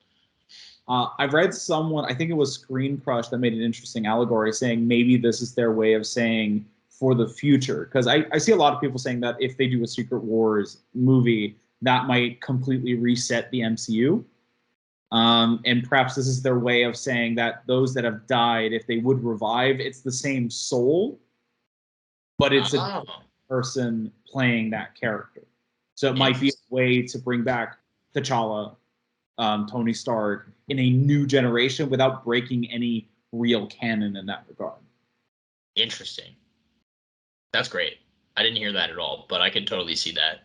I've read someone, I think it was Screen Crush, that made an interesting allegory saying maybe this is their way of saying for the future. Because I see a lot of people saying that if they do a Secret Wars movie, that might completely reset the MCU. And perhaps this is their way of saying that those that have died, if they would revive, it's the same soul, but it's a person playing that character. So it might be a way to bring back T'Challa, Tony Stark, in a new generation without breaking any real canon in that regard. Interesting. That's great. I didn't hear that at all, but I can totally see that.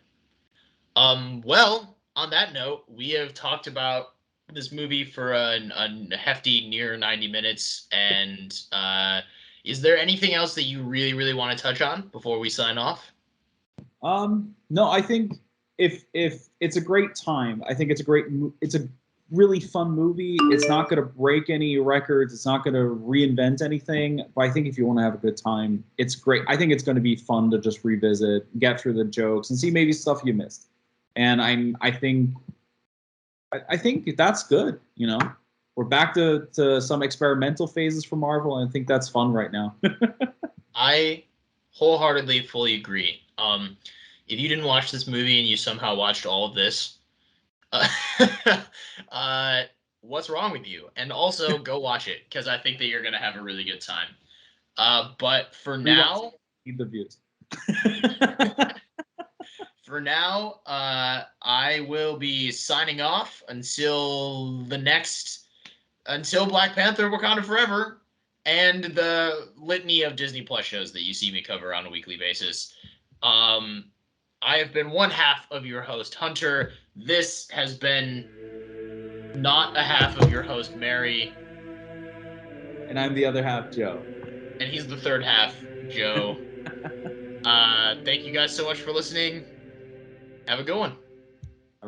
Well, on that note, we have talked about this movie for a hefty near 90 minutes. And is there anything else that you really, really want to touch on before we sign off? No, I think if it's a great time. I think it's a really fun movie. It's not going to break any records. It's not going to reinvent anything. But I think if you want to have a good time, it's great. I think it's going to be fun to just revisit, get through the jokes, and see maybe stuff you missed. And I think that's good. We're back to some experimental phases for Marvel, and I think that's fun right now. I wholeheartedly, fully agree. If you didn't watch this movie and you somehow watched all of this, what's wrong with you? And also go watch it, because I think that you're gonna have a really good time. But for now, need the views. For now, I will be signing off until Black Panther: Wakanda Forever, and the litany of Disney Plus shows that you see me cover on a weekly basis. I have been one half of your host, Hunter. This has been not a half of your host, Mary. And I'm the other half, Joe. And he's the third half, Joe. Thank you guys so much for listening. Have a good one.